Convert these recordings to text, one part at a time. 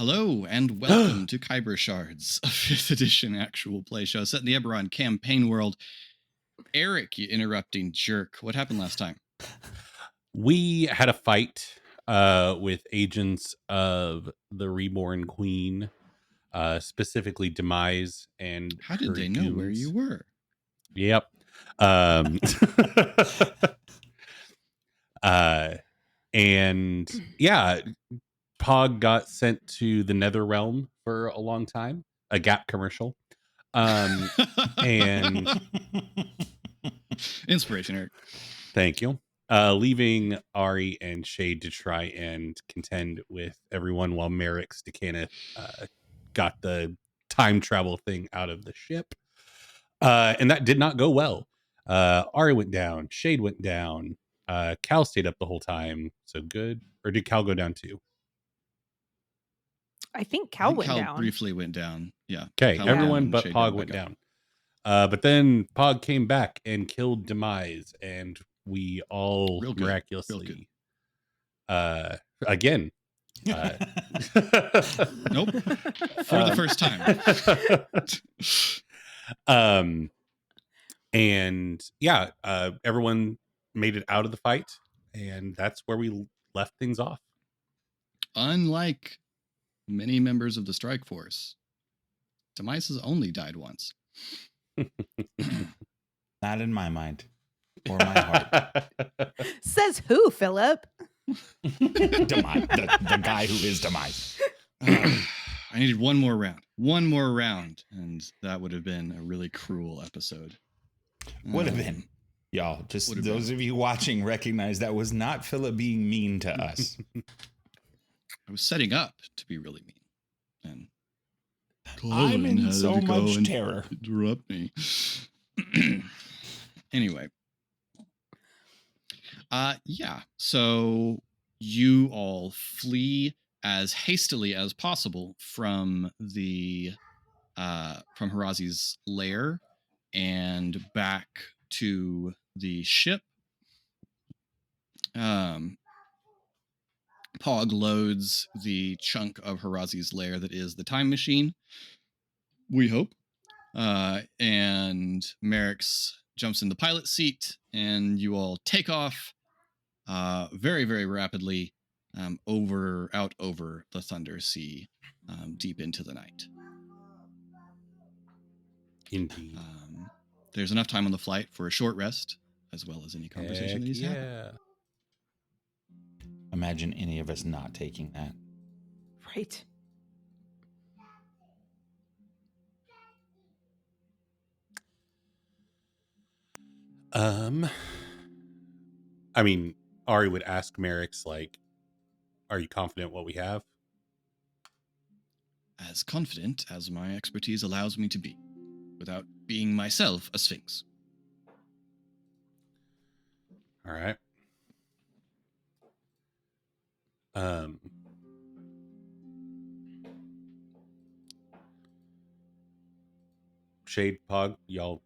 Hello and welcome to Khyber Shards, a 5th edition actual play show set in the Eberron campaign world. Eric, you interrupting jerk. What happened last time? We had a fight with agents of the Reborn Queen, specifically Demise and How did they know where you were? Yep. And yeah, Pog got sent to the Nether Realm for a long time. A Gap commercial. And inspiration, Eric. Thank you. Leaving Ari and Shade to try and contend with everyone while Merrick's Decana got the time travel thing out of the ship. And that did not go well. Ari went down. Shade went down. Cal stayed up the whole time. So good. Or did Cal go down too? I think Cal went down. Briefly went down. Yeah. Okay. Cal Everyone but Pog went down. But then Pog came back and killed Demise, and we all miraculously again nope, for the first time. And yeah, everyone made it out of the fight, and that's where we left things off. Unlike many members of the Stryke Force, Demise has only died once. Not in my mind or my heart. Says who, Philip? Demise, the guy who is Demise. I needed one more round, and that would have been a really cruel episode. Would have been. Y'all, just those of you watching recognize that was not Philip being mean to us. I was setting up to be really mean. And I'm in so much terror. Interrupt me. Anyway. Yeah. So you all flee as hastily as possible from the from Harazi's lair and back to the ship. Pog loads the chunk of Harazi's lair that is the time machine, we hope. And Merrick's jumps in the pilot seat, and you all take off very, very rapidly over the Thunder Sea, deep into the night. Indeed. There's enough time on the flight for a short rest, as well as any conversation that he's having. Imagine any of us not taking that. Right. I mean, Ari would ask Merrick's, like, are you confident what we have? As confident as my expertise allows me to be, without being myself a sphinx. All right. Shade, Pog, y'all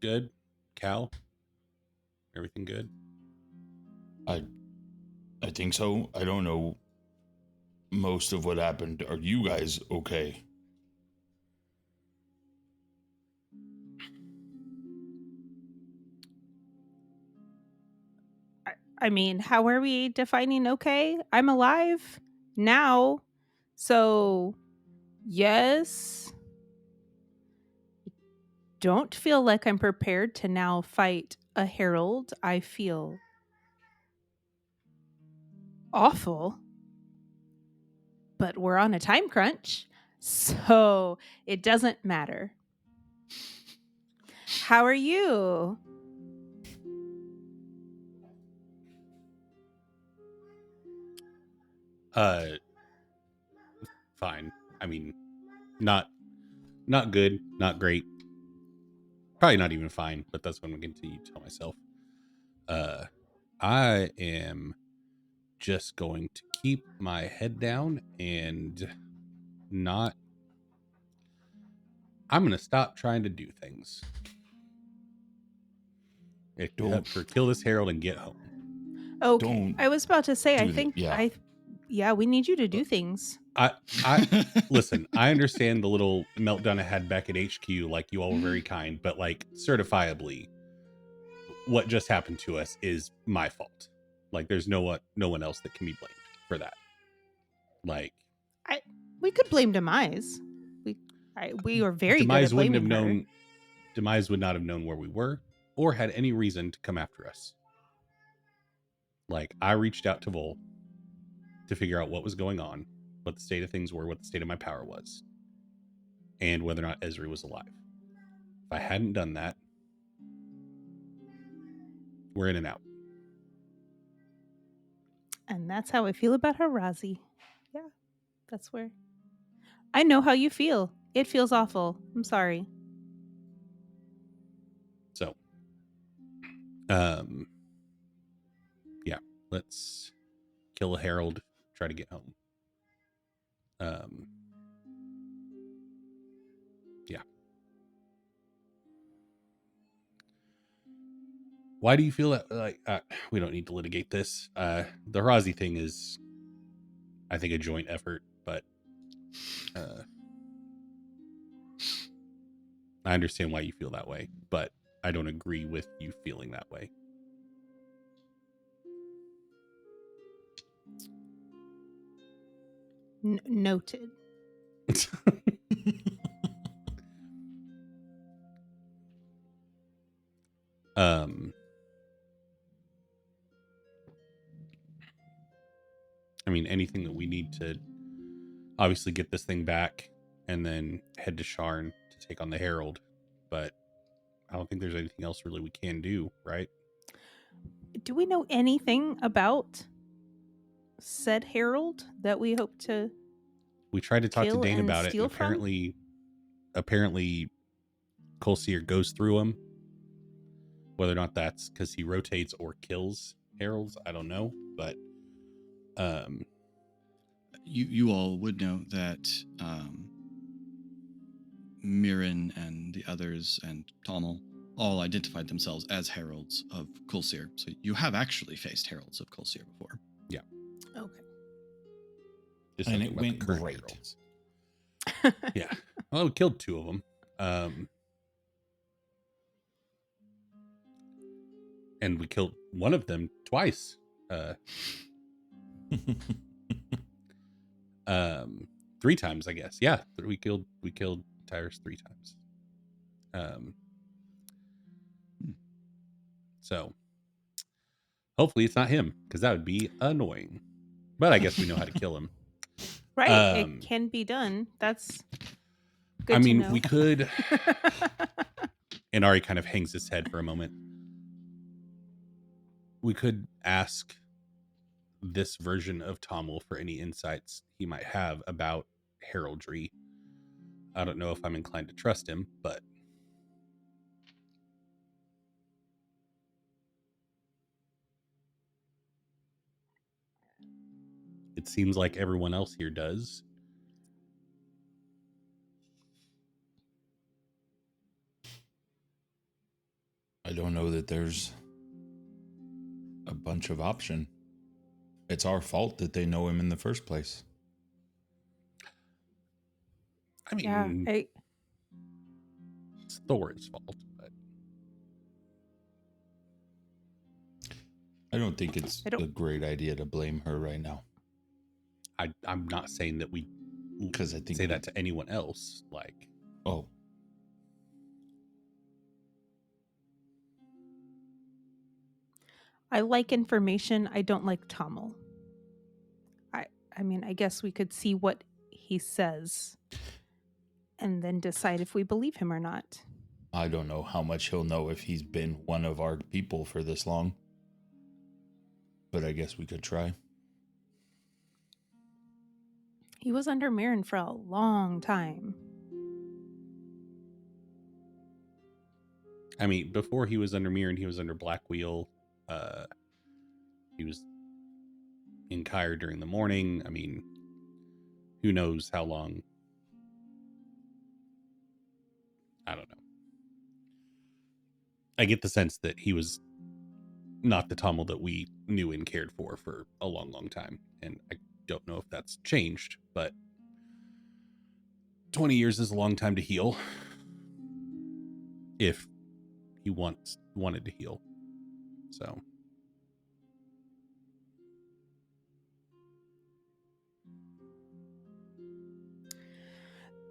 good? Cal, everything good? I think so. I don't know most of what happened. Are you guys okay? I mean, how are we defining okay? I'm alive now. So, yes. Don't feel like I'm prepared to now fight a herald. I feel awful. But we're on a time crunch, so it doesn't matter. How are you? Fine. I mean, not good, not great. Probably not even fine, but that's what I'm going to tell myself. I am just going to keep my head down and I'm going to stop trying to do things. For kill this herald and get home. Okay. I was about to say, I think, yeah. we need you to do things. I listen, I understand the little meltdown I had back at HQ, like you all were very kind, but like certifiably, what just happened to us is my fault. Like there's no one else that can be blamed for that. Like We could blame Demise. We were very good Demise at wouldn't have blaming her. known. Demise would not have known where we were or had any reason to come after us. Like I reached out to Vol to figure out what was going on, what the state of things were, what the state of my power was, and whether or not Ezri was alive. If I hadn't done that, we're in and out. And that's how I feel about her, Razi. Yeah, that's where. I know how you feel. It feels awful. I'm sorry. So, yeah, let's kill a Herald, try to get home. Yeah. Why do you feel that? Like, we don't need to litigate this. The Razi thing is, I think, a joint effort, but I understand why you feel that way, but I don't agree with you feeling that way. Noted. I mean, anything that we need to obviously get this thing back and then head to Sharn to take on the Herald, but I don't think there's anything else really we can do, right? Do we know anything about said Herald that we hope to? We tried to talk to Kill Dane and about it, steal and from? apparently Colseer goes through him. Whether or not that's because he rotates or kills heralds, I don't know. But you all would know that Mirren and the others and Tommel all identified themselves as heralds of Colseer. So you have actually faced heralds of Colseer before. Yeah. Okay. Just And talking it about the went current great. heralds. Yeah. Well, we killed 2 of them. And we killed one of them twice. 3 times, I guess. Yeah, we killed Tyrus 3 times. So hopefully it's not him, because that would be annoying. But I guess we know how to kill him. Right. It can be done. That's good. I mean, to know. we could. And Ari kind of hangs his head for a moment. We could ask this version of Tommel for any insights he might have about heraldry. I don't know if I'm inclined to trust him, but it seems like everyone else here does. I don't know that there's a bunch of option. It's our fault that they know him in the first place. I mean, Yeah. it's Thorin's fault, but I don't think it's a great idea to blame her right now. I'm not saying that we Because I think say that to anyone else. Like, oh, I like information. I don't like Tommel. I mean, I guess we could see what he says and then decide if we believe him or not. I don't know how much he'll know if he's been one of our people for this long. But I guess we could try. He was under Mirren for a long time. I mean, before he was under Mirren, he was under Blackwheel. He was in Khyber during the morning. I mean, who knows how long? I don't know. I get the sense that he was not the Tommel that we knew and cared for a long, long time. And I don't know if that's changed, but 20 years is a long time to heal. If he wanted to heal. So.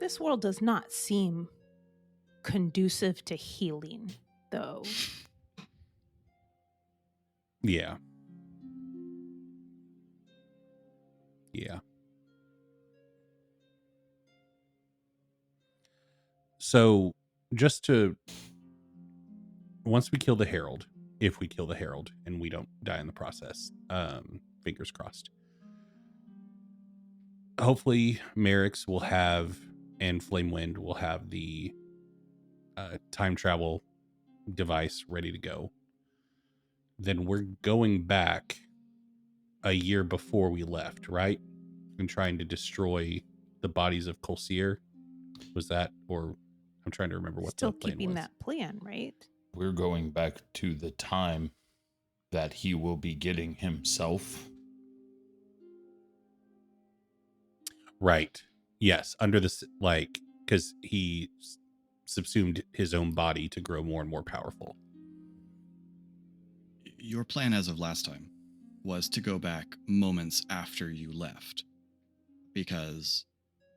This world does not seem conducive to healing, though. Yeah. Yeah. So, once we kill the Herald, if we kill the Herald and we don't die in the process, fingers crossed. Hopefully, Merrick's will have, and Flamewind will have the time travel device ready to go. Then we're going back a year before we left, right? And trying to destroy the bodies of Colseer. Was that, or I'm trying to remember what Still the plan keeping was. that plan, right? We're going back to the time that he will be getting himself. Right. Yes. Under this, like, because he subsumed his own body to grow more and more powerful. Your plan as of last time was to go back moments after you left, because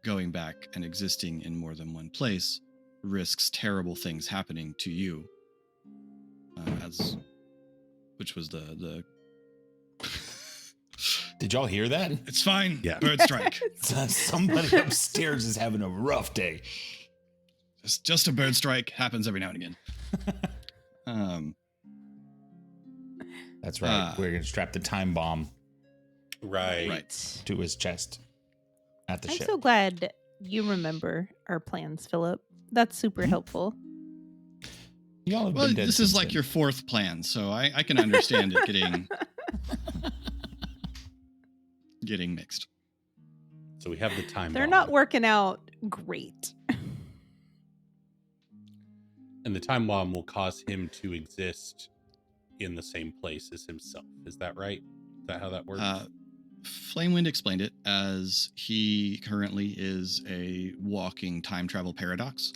going back and existing in more than one place risks terrible things happening to you, which was the Did y'all hear that? It's fine. Yeah. Bird strike. Somebody upstairs is having a rough day. Just a bird strike happens every now and again. That's right. We're going to strap the time bomb Right. to his chest at the I'm ship. so glad you remember our plans, Philip. That's super helpful. Y'all have Well, been dead this is since like then. your fourth plan, so I can understand it getting mixed. So we have the time They're bomb. not working out great. And the time bomb will cause him to exist in the same place as himself. Is that right? Is that how that works? Flamewind explained it as he currently is a walking time travel paradox.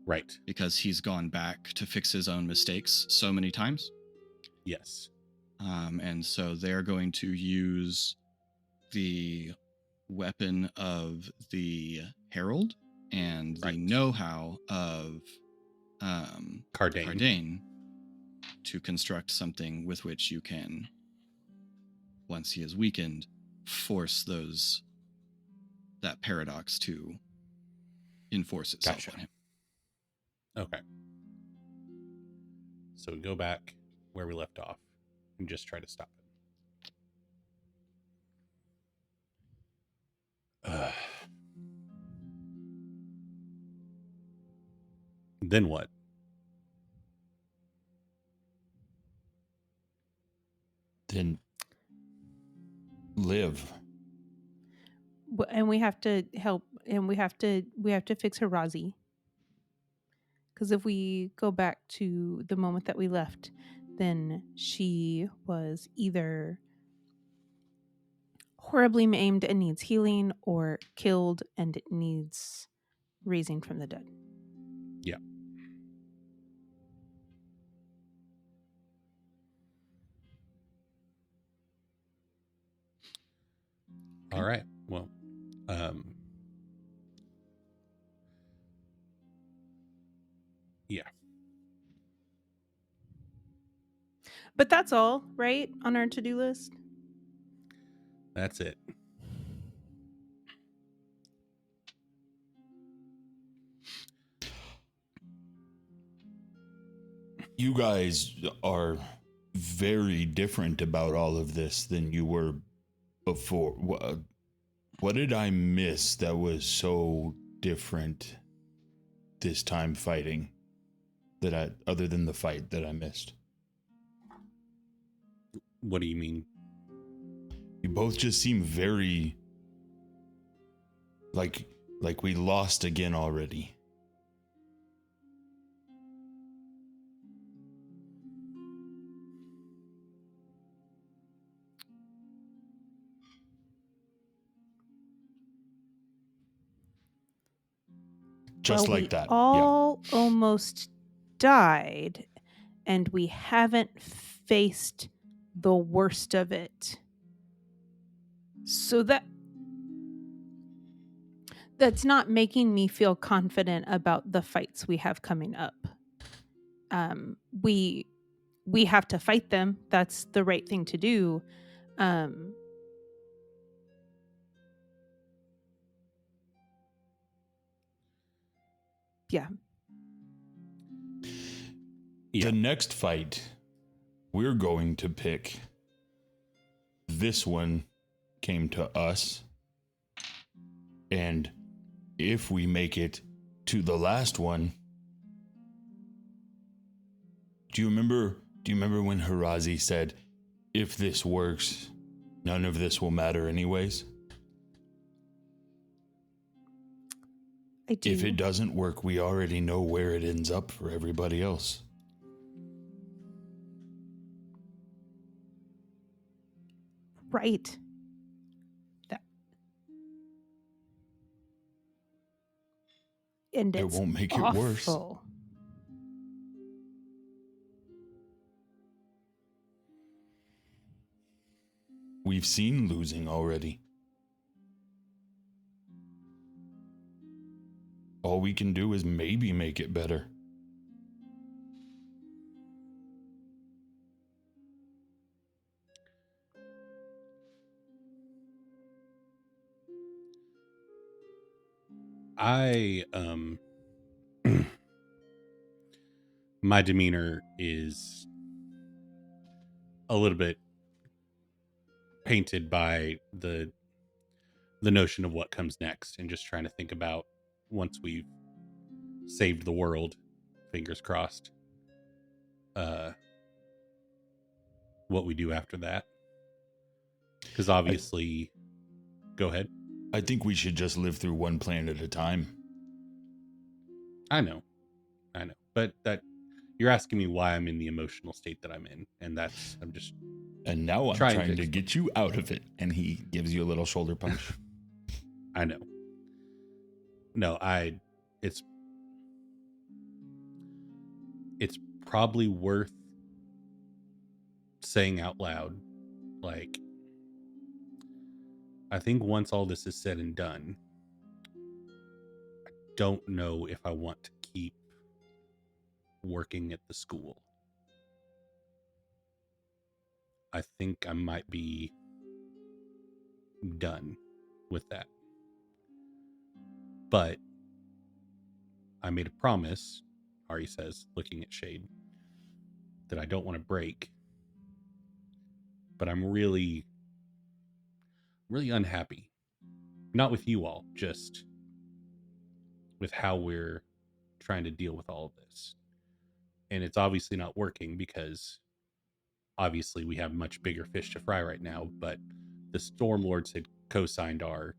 Right. Because he's gone back to fix his own mistakes so many times. Yes. And so they're going to use the weapon of the Herald and the know-how of Cardane to construct something with which you can, once he is weakened, force that paradox to enforce itself on him. Okay. So we go back where we left off and just try to stop it. Then what? Then live. And we have to help, and we have to fix Hirazi. Because if we go back to the moment that we left, then she was either horribly maimed and needs healing, or killed and needs raising from the dead. Yeah. Okay. All right. Well, yeah. But that's all, right, on our to-do list? That's it. You guys are very different about all of this than you were before. What did I miss that was so different this time fighting other than the fight that I missed? What do you mean? You both just seem very like we lost again already. Just Well, like we that. all almost died, and we haven't faced the worst of it. So that's not making me feel confident about the fights we have coming up. We have to fight them. That's the right thing to do. Yeah. The next fight we're going to pick, this one came to us. And if we make it to the last one, do you remember when Hirazi said, if this works, none of this will matter anyways? I do. If it doesn't work, we already know where it ends up for everybody else. Right. And It it's won't make it worse. awful. We've seen losing already. All we can do is maybe make it better. My demeanor is a little bit painted by the notion of what comes next, and just trying to think about, once we've saved the world, fingers crossed, what we do after that. Because obviously, go ahead. I think we should just live through one plan at a time. I know, but that you're asking me why I'm in the emotional state that I'm in, and I'm just. And now I'm trying to get you out of it. And he gives you a little shoulder punch. I know. No, it's probably worth saying out loud, like, I think once all this is said and done, I don't know if I want to keep working at the school. I think I might be done with that. But I made a promise, Ari says, looking at Shade, that I don't want to break. But I'm really, really unhappy. Not with you all, just with how we're trying to deal with all of this. And it's obviously not working, because obviously we have much bigger fish to fry right now, but the Stormlords had co-signed our,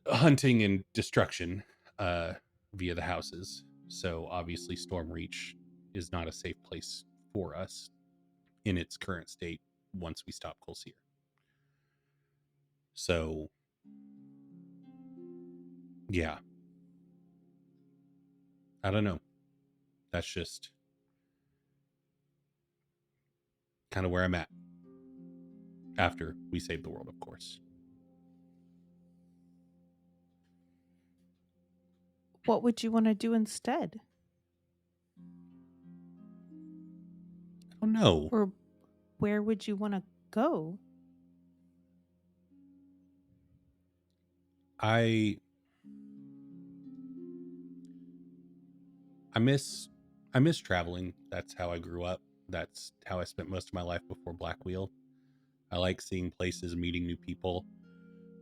hunting and destruction via the houses. So obviously Stormreach is not a safe place for us in its current state once we stop Colseer. So, yeah. I don't know. That's just kind of where I'm at. After we save the world, of course. What would you want to do instead? I don't know. Or where would you want to go? I miss traveling. That's how I grew up. That's how I spent most of my life before Black Wheel. I like seeing places, meeting new people.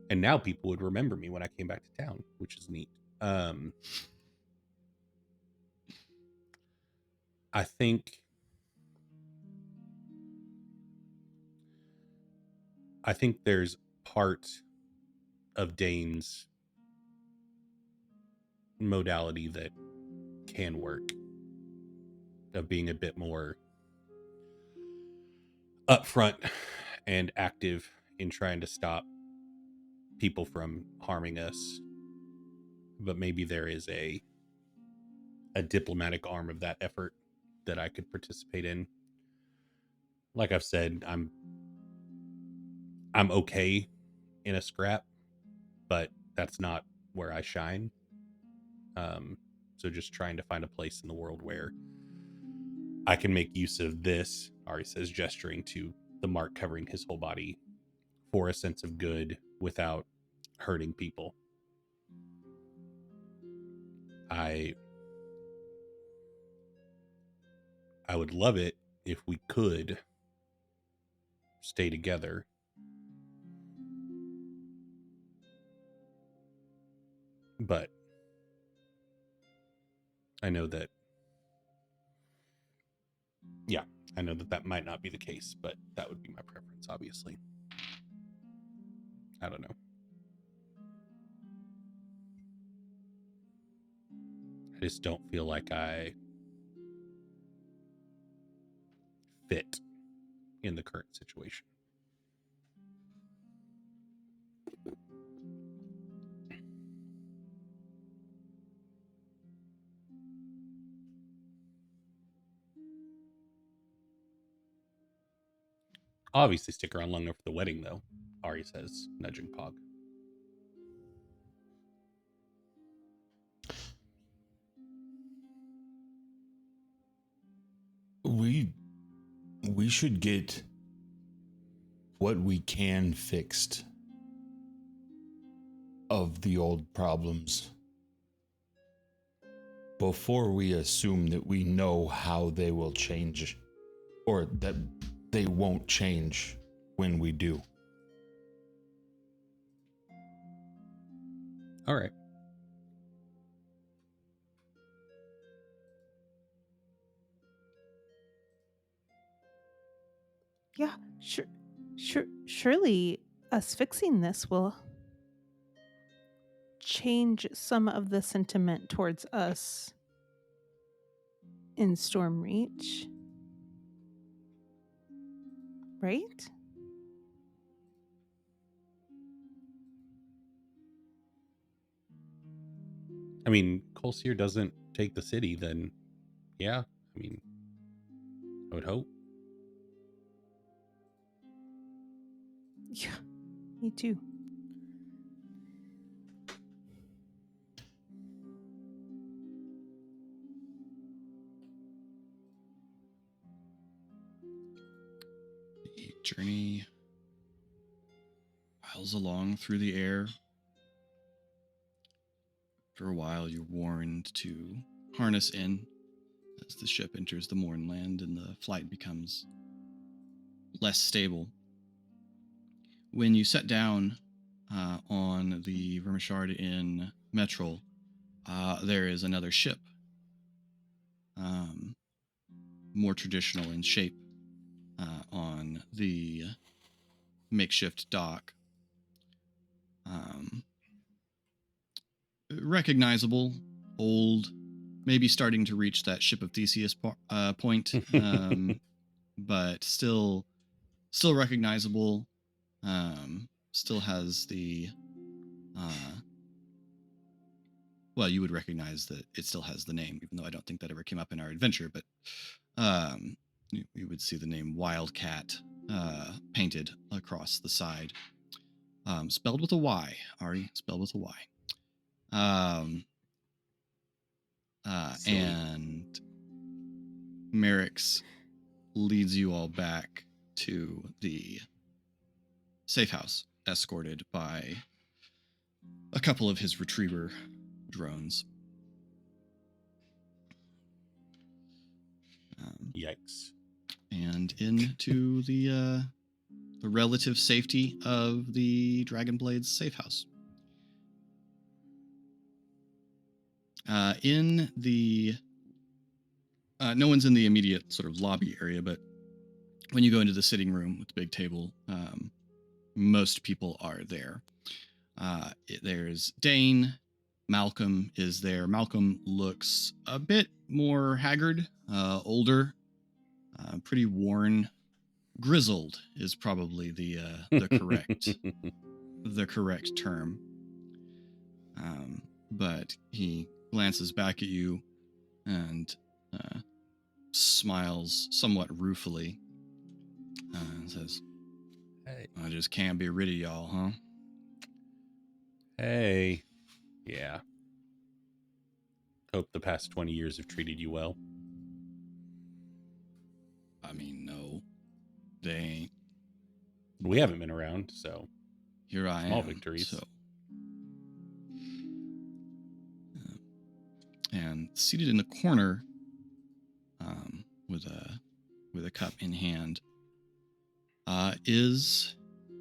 And now people would remember me when I came back to town, which is neat. I think there's part of Dane's modality that can work, of being a bit more upfront and active in trying to stop people from harming us but maybe there is a diplomatic arm of that effort that I could participate in. Like I've said, I'm okay in a scrap, but that's not where I shine. So just trying to find a place in the world where I can make use of this, Ari says, gesturing to the mark covering his whole body, for a sense of good without hurting people. I would love it if we could stay together. But I know that that might not be the case, but that would be my preference, obviously. I don't know. I just don't feel like I fit in the current situation. Obviously stick around long enough for the wedding, though, Ari says, nudging Pog. We should get what we can fixed of the old problems before we assume that we know how they will change, or that they won't change when we do. All right. Yeah, surely us fixing this will change some of the sentiment towards us in Stormreach. Right? I mean, Colseer doesn't take the city, then yeah. I mean, I would hope. Yeah, me too. The journey piles along through the air. After a while, you're warned to harness in as the ship enters the Mornland and the flight becomes less stable. When you set down on the Vermishard in Metrol, there is another ship, more traditional in shape, on the makeshift dock. Recognizable, old, maybe starting to reach that ship of Theseus point, but still recognizable. Still has the well, you would recognize that it still has the name, even though I don't think that ever came up in our adventure, but you would see the name Wildcat painted across the side, spelled with a Y, Ari, spelled with a Y. And Merrick's leads you all back to the safe house, escorted by a couple of his retriever drones. Yikes. And into the relative safety of the Dragonbladez safe house. In the no one's in the immediate sort of lobby area, but when you go into the sitting room with the big table, most people are there. There's Dane. Malcolm is there. Malcolm looks a bit more haggard, older, pretty worn. Grizzled is probably the correct the correct term. but he glances back at you and smiles somewhat ruefully and says, Hey. I just can't be rid of y'all, huh? Hey. Yeah. Hope the past 20 years have treated you well. I mean, no, they ain't. We haven't been around, so Here I small am. victories. So. And seated in the corner, with a cup in hand, is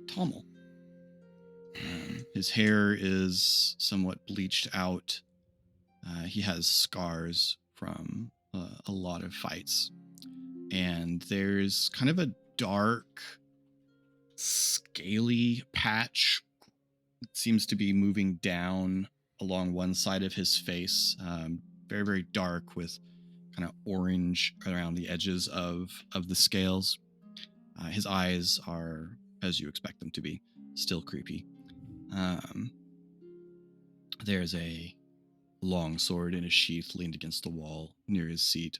Tommel. His hair is somewhat bleached out. He has scars from a lot of fights, and there's kind of a dark, scaly patch. It seems to be moving down along one side of his face, very, very dark with kind of orange around the edges of the scales. His eyes are, as you expect them to be, still creepy. There's a long sword in a sheath leaned against the wall near his seat.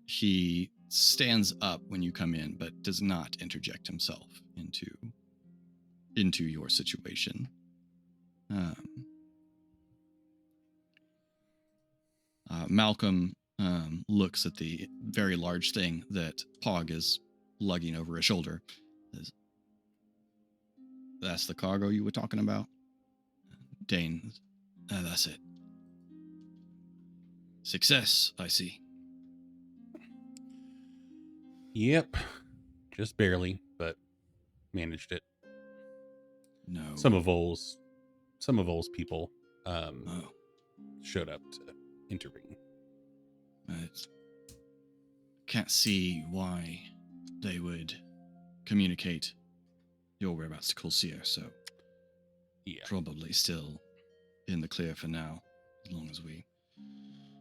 He stands up when you come in, but does not interject himself into your situation. Malcolm looks at the very large thing that Pog is lugging over his shoulder. Says, that's the cargo you were talking about? Dane, that's it. Success, I see. Yep. Just barely, but managed it. No. Some of Vol's people Oh. showed up to intervene. I can't see why they would communicate your whereabouts to Colseer, so Yeah. probably still in the clear for now, as long as we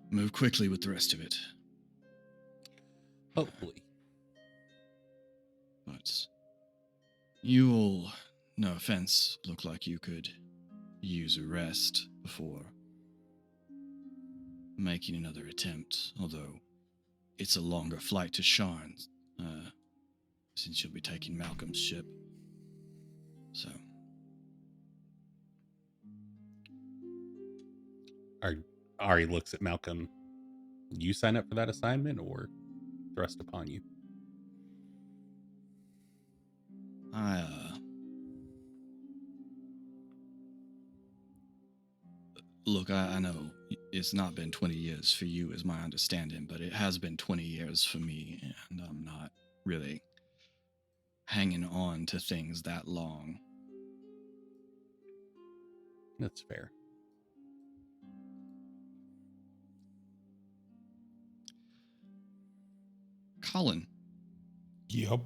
move quickly with the rest of it. Hopefully. But you all, no offense, look like you could use a rest before making another attempt, although it's a longer flight to Shards, since you'll be taking Malcolm's ship. So. Ari looks at Malcolm. You sign up for that assignment or thrust upon you? Look, I know it's not been 20 years for you, is my understanding, but it has been 20 years for me, and I'm not really hanging on to things that long. That's fair. Colin. Yep.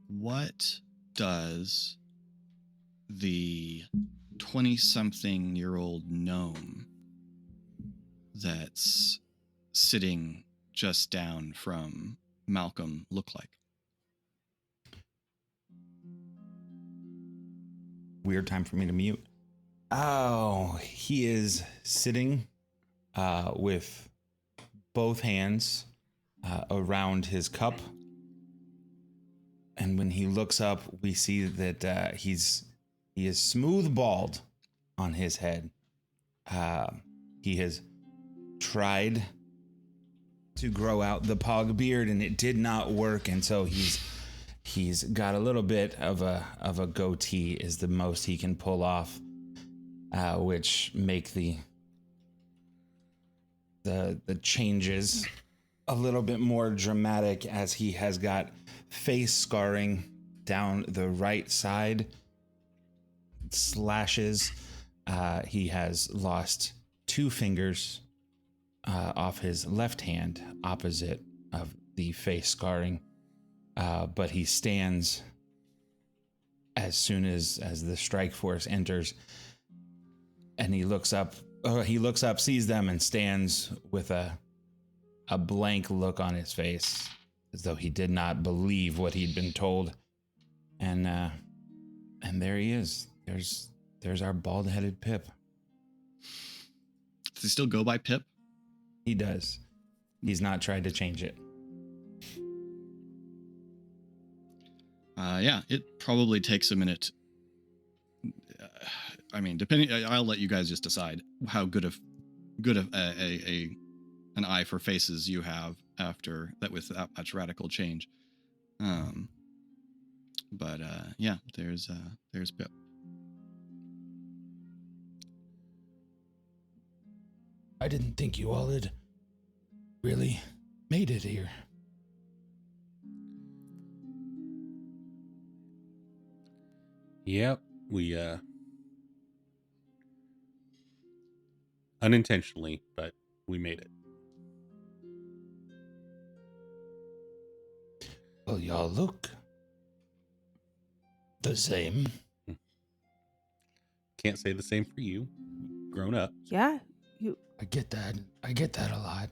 What does the 20-something-year-old gnome that's sitting just down from Malcolm look like? Weird time for me to mute. Oh, he is sitting with both hands around his cup. And when he looks up, we see that he is smooth bald on his head. He has tried to grow out the pog beard, and it did not work, and so he's got a little bit of a goatee is the most he can pull off, which make the changes a little bit more dramatic, as he has got face scarring down the right side, slashes. He has lost 2 fingers off his left hand, opposite of the face scarring. But he stands as soon as the Stryke Force enters, and he looks up, sees them, and stands with a blank look on his face, as though he did not believe what he'd been told. And there he is. There's our bald-headed Pip. Does he still go by Pip? He does. He's not tried to change it. Yeah, it probably takes a minute. I mean, depending, I'll let you guys just decide how good of an eye for faces you have after that with that much radical change. But yeah, there's Pip. I didn't think you all had really made it here. Yep, we unintentionally, but we made it. Well, y'all look the same. Can't say the same for you. Grown up. Yeah, you. I get that. I get that a lot.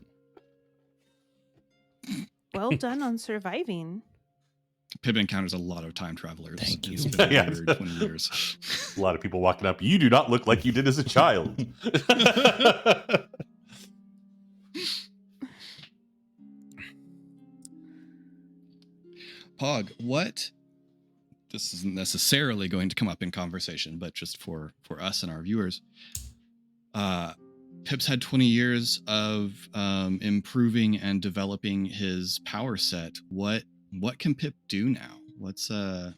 Well done on surviving. Pip encounters a lot of time travelers. Thank you. It's been Yeah. over 20 years. A lot of people walking up. You do not look like you did as a child. Pog, what? This isn't necessarily going to come up in conversation, but just for us and our viewers, Pip's had 20 years of improving and developing his power set. What can Pip do now? What's what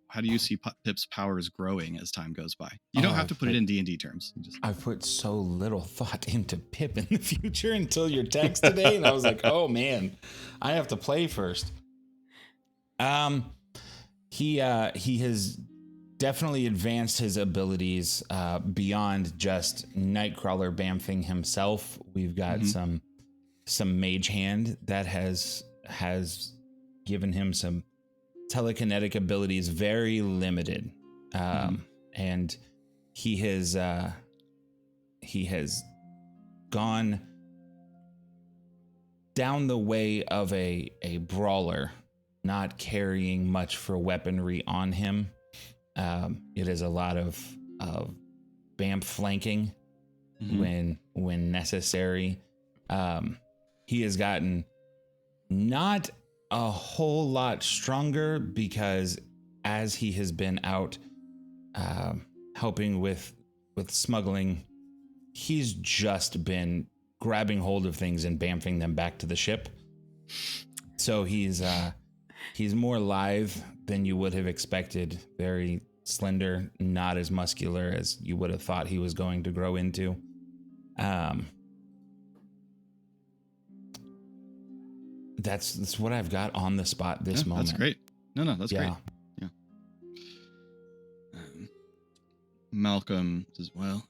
how do you see Pip's powers growing as time goes by? You don't have to put it in D&D terms. I've put so little thought into Pip in the future until your text today, and I was like, oh man, I have to play first. He has definitely advanced his abilities beyond just Nightcrawler bamfing himself. We've got some mage hand that has given him some telekinetic abilities, very limited. And he has gone down the way of a brawler, not carrying much for weaponry on him. It is a lot of bamf flanking when necessary. He has gotten not a whole lot stronger because as he has been out helping with smuggling, he's just been grabbing hold of things and bamfing them back to the ship. So he's more lithe than you would have expected. Very slender, not as muscular as you would have thought he was going to grow into. That's what I've got on the spot this moment. That's great. No, that's great. Yeah. Malcolm says, well,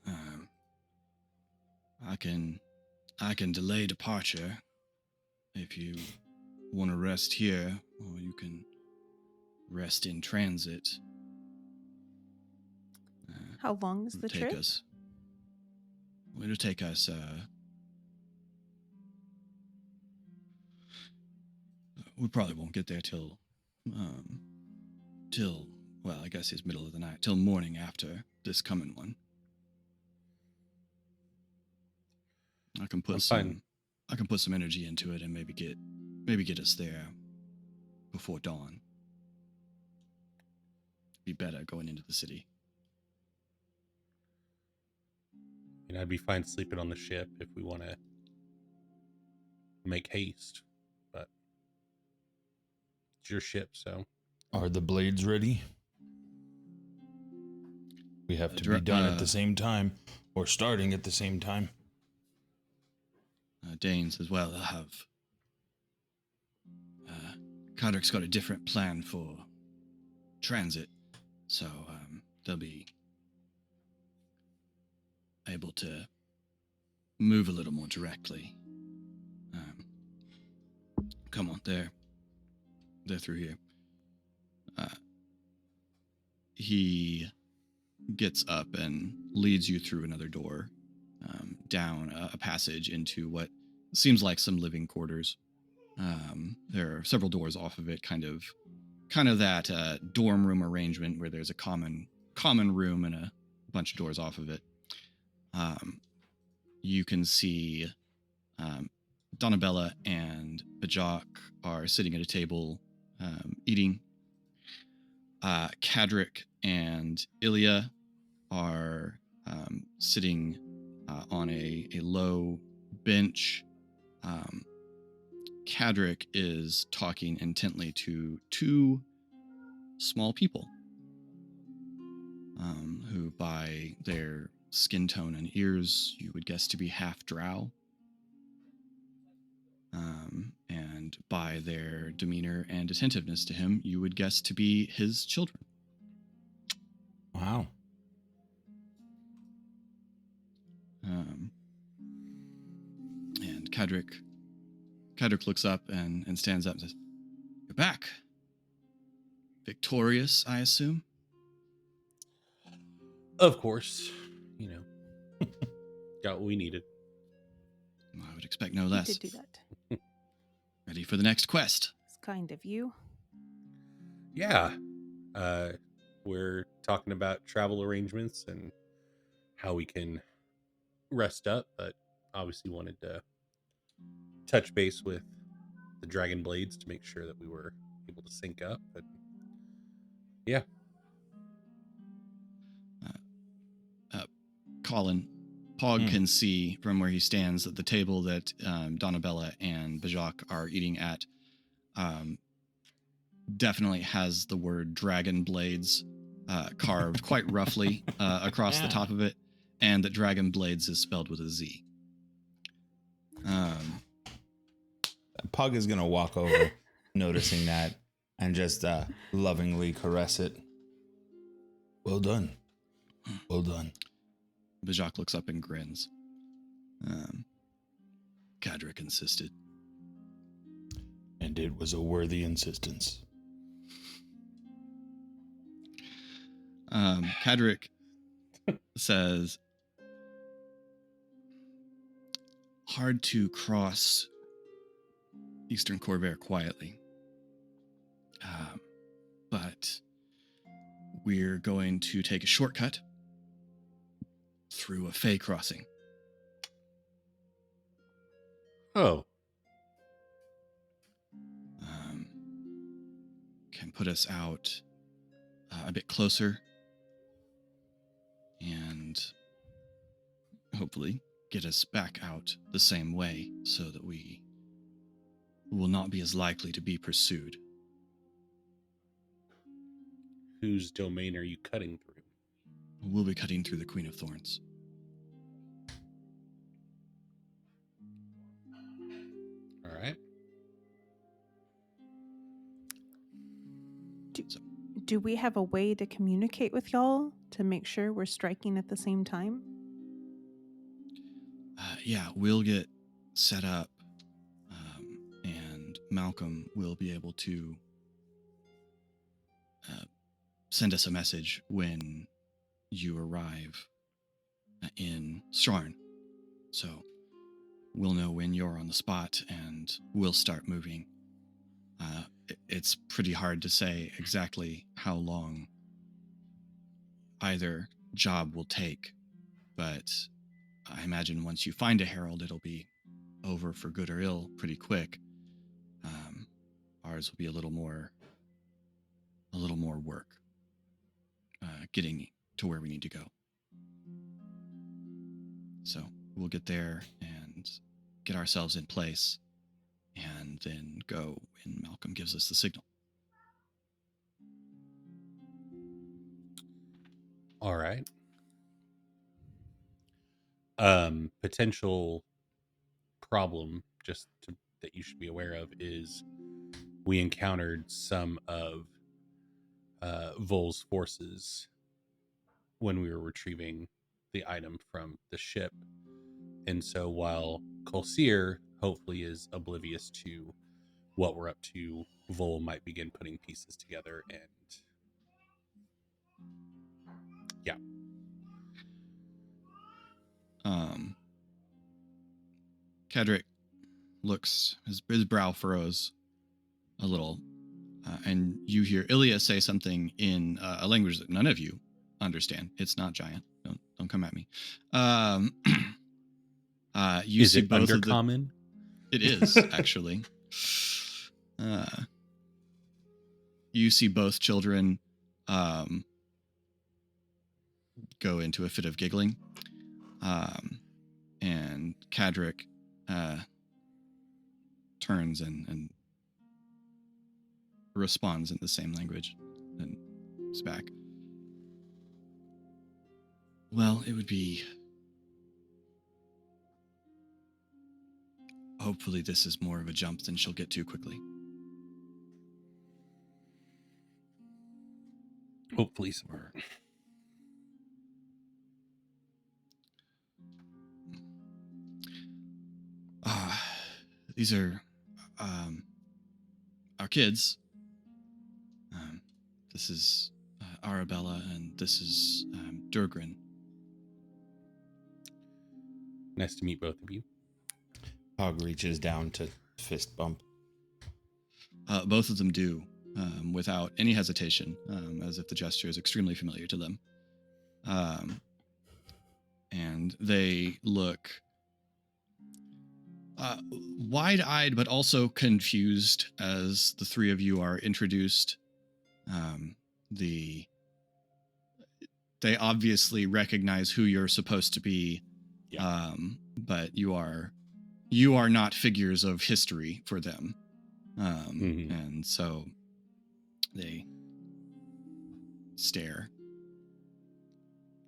I can delay departure if you want to rest here, or you can rest in transit. How long is the trip? It'll take us we probably won't get there till well, I guess it's middle of the night, till morning after this coming one. I can put some energy into it and maybe get us there before dawn. Be better going into the city. And I'd be fine sleeping on the ship if we want to make haste, but it's your ship, so. Are the blades ready? We have to be done at the same time, or starting at the same time. Dane says, well, I'll have... Kodrik's got a different plan for transit, so they'll be able to move a little more directly. Come on, they're through here. He gets up and leads you through another door, down a passage into what seems like some living quarters. There are several doors off of it, kind of that dorm room arrangement where there's a common room and a bunch of doors off of it. you can see Donabella and Bajak are sitting at a table eating. Kadric and Ilya are sitting on a low bench. Kadric is talking intently to two small people who, by their skin tone and ears, you would guess to be half drow. And by their demeanor and attentiveness to him, you would guess to be his children. Wow. And Kadric looks up and stands up and says, "You're back. Victorious, I assume?" Of course, got what we needed. I would expect no You less. did do that. Ready for the next quest. It's kind of you. Yeah. We're talking about travel arrangements and how we can rest up, but obviously wanted to touch base with the Dragonblades to make sure that we were able to sync up. But yeah. Colin, Pog can see from where he stands that the table that Donabella and Bajak are eating at definitely has the word Dragonblades carved quite roughly across the top of it, and that Dragonblades is spelled with a Z. Pug is going to walk over, noticing that, and just lovingly caress it. Well done. Well done. Bajak looks up and grins. Kadric insisted. And it was a worthy insistence. Kadric says, "Hard to cross Eastern Corvair quietly. But we're going to take a shortcut through a Fey crossing." Oh. Can put us out a bit closer and hopefully get us back out the same way so that we will not be as likely to be pursued. Whose domain are you cutting through? We'll be cutting through the Queen of Thorns. All right. Do we have a way to communicate with y'all to make sure we're striking at the same time? Yeah, we'll get set up, and Malcolm will be able to send us a message when you arrive in Strarn. So we'll know when you're on the spot and we'll start moving. It's pretty hard to say exactly how long either job will take, but I imagine once you find a herald, it'll be over for good or ill pretty quick. Ours will be a little more work getting to where we need to go. So we'll get there and get ourselves in place, and then go when Malcolm gives us the signal. All right. Potential problem that you should be aware of is we encountered some of Vol's forces when we were retrieving the item from the ship. And so while Kolsir hopefully is oblivious to what we're up to, Vol might begin putting pieces together, and yeah. Kadric looks, his brow furrows a little, and you hear Ilya say something in a language that none of you understand. It's not giant. Don't Don't come at me. You Is see it both of the. undercommon? It is actually. You see both children go into a fit of giggling, and Cadric turns and responds in the same language and is back. Well, it would be. Hopefully, this is more of a jump than she'll get to quickly. Hopefully, so. These are our kids. This is Arabella, and this is Durgrin. Nice to meet both of you. Hog reaches down to fist bump. Both of them do, without any hesitation, as if the gesture is extremely familiar to them. And they look wide-eyed, but also confused as the three of you are introduced. They obviously recognize who you're supposed to be, but you are not figures of history for them. And so they stare.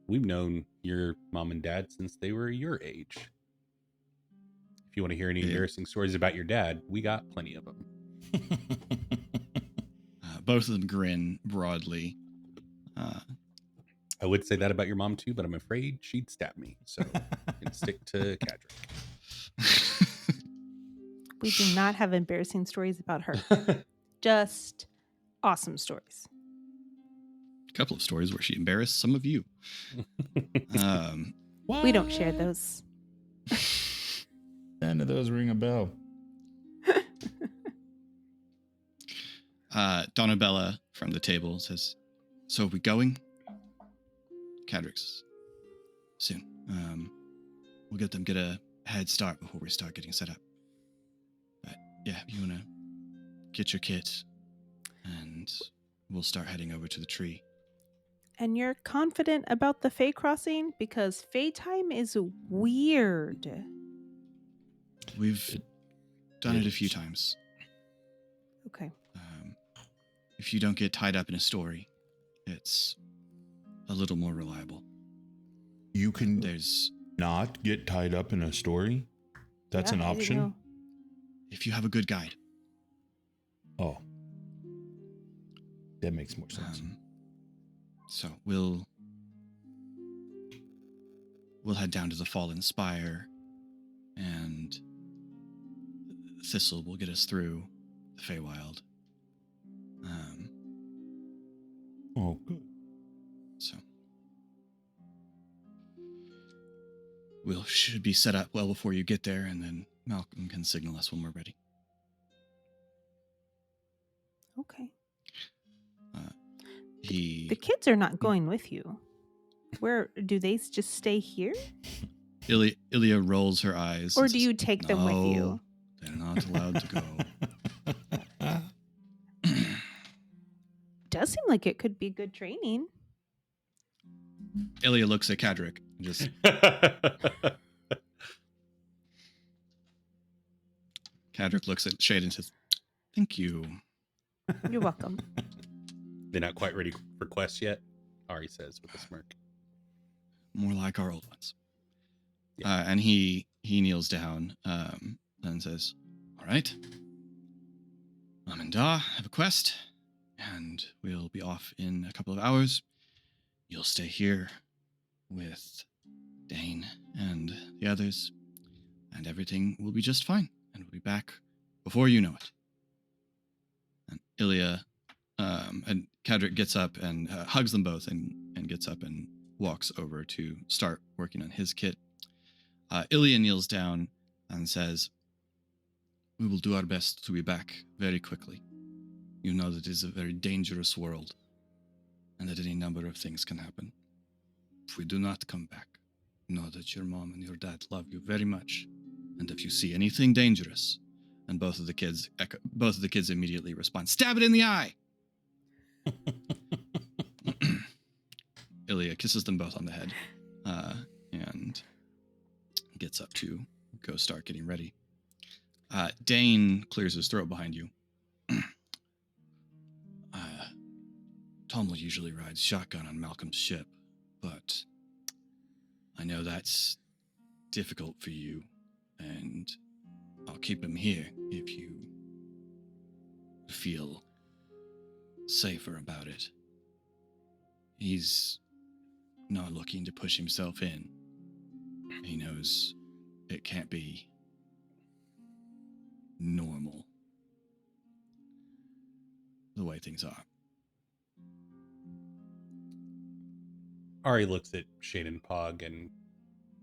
We've known your mom and dad since they were your age. If you want to hear any embarrassing stories about your dad, we got plenty of them. Both of them grin broadly. I would say that about your mom too, but I'm afraid she'd stab me. So I'm going to stick to Cadric. We do not have embarrassing stories about her. Just awesome stories. A couple of stories where she embarrassed some of you. We don't share those. None of those ring a bell. Donabella from the table says, "So are we going?" Cadric's soon. We'll get a head start before we start getting set up. But yeah, you wanna get your kit, and we'll start heading over to the tree. And you're confident about the Fae crossing? Because Fae time is weird. We've done it a few times. Okay. If you don't get tied up in a story, it's a little more reliable. You can There's not get tied up in a story? That's an I didn't option? know. if you have a good guide. Oh. That makes more sense. So we'll head down to the Fallen Spire, and Thistle will get us through the Feywild. Oh, good. So should be set up well before you get there, and then Malcolm can signal us when we're ready. Okay. The The kids are not going with you. Where do they just stay here? Ilya rolls her eyes. Or and do says, you take them with you? "No, they're not allowed to go." Does seem like it could be good training. Ilya looks at Cadric and just Cadric looks at Shade and says, "Thank you." You're welcome. They're not quite ready for quests yet, Ari says with a smirk. More like our old ones. Yeah. And he kneels down and says, "All right, Mom and Da have a quest, and we'll be off in a couple of hours. You'll stay here with Dane and the others, and everything will be just fine, and we'll be back before you know it." And Ilya and Cadric gets up and hugs them both and gets up and walks over to start working on his kit. Ilya kneels down and says, "We will do our best to be back very quickly. You know that it is a very dangerous world, and that any number of things can happen if we do not come back." know that your mom and your dad love you very much. And if you see anything dangerous, and both of the kids immediately respond, stab it in the eye. Ilya kisses them both on the head, and gets up to go start getting ready. Dane clears his throat behind you. Tom will usually ride shotgun on Malcolm's ship, but I know that's difficult for you, and I'll keep him here if you feel safer about it. He's not looking to push himself in. He knows it can't be normal the way things are. Ari looks at Shane and Pog and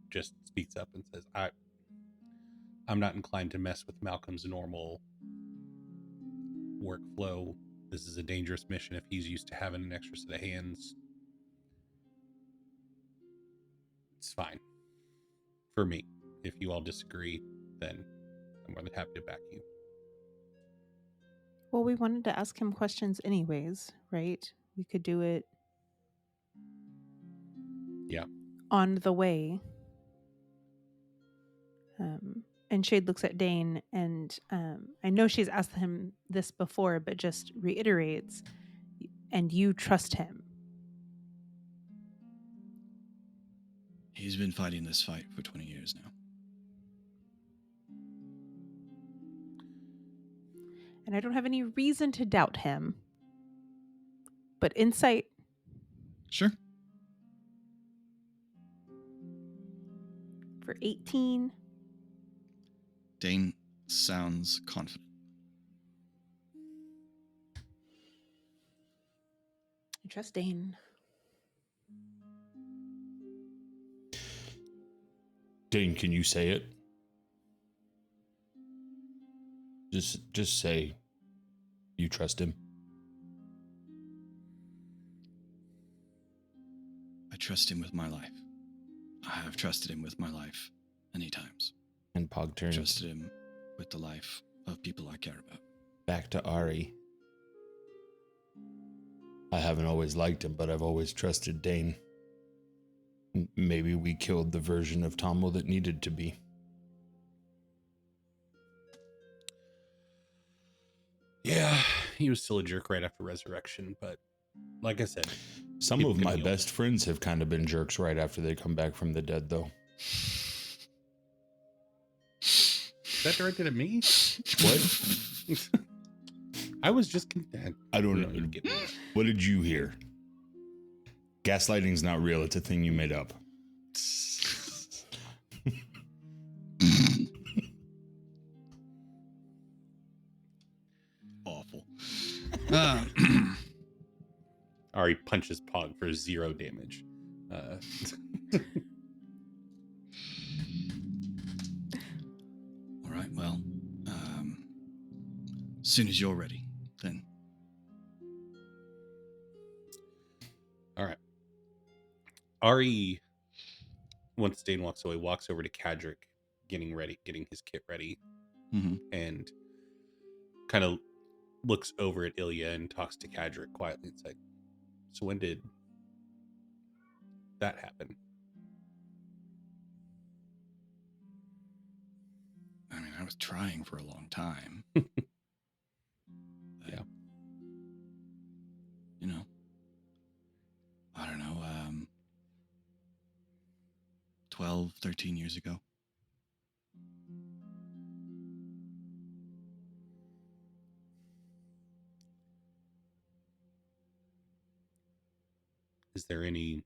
just speaks up and says, I'm not inclined to mess with Malcolm's normal workflow. This is a dangerous mission if he's used to having an extra set of hands. It's fine. For me. If you all disagree, then I'm more than happy to back you. Well, we wanted to ask him questions anyways, right? We could do it. Yeah. On the way. And Shade looks at Dane, and I know she's asked him this before, but just reiterates, and you trust him. He's been fighting this fight for 20 years now. And I don't have any reason to doubt him. But insight. Sure. For 18. Dane sounds confident. I trust Dane. Dane, can you say it? Just say you trust him. I trust him with my life. I have trusted him with my life many times. And Pog turns. Trusted him with the life of people I care about. Back to Ari. I haven't always liked him, but I've always trusted Dane. Maybe we killed the version of Tomo that needed to be. Yeah, he was still a jerk right after Resurrection, but like I said, Some of my best friends have kind of been jerks right after they come back from the dead, though. Is that directed at me? What? I was just content. I don't know. What did you hear? Gaslighting's not real. It's a thing you made up. Awful. Ari punches Pog for 0 damage. All right, well, as soon as you're ready, then. All right. Ari, once Dane walks away, walks over to Kadric, getting his kit ready, and kind of looks over at Ilya and talks to Kadric quietly. It's like, so when did that happen? I mean, I was trying for a long time. Yeah. You know, I don't know, 12, 13 years ago. Is there any...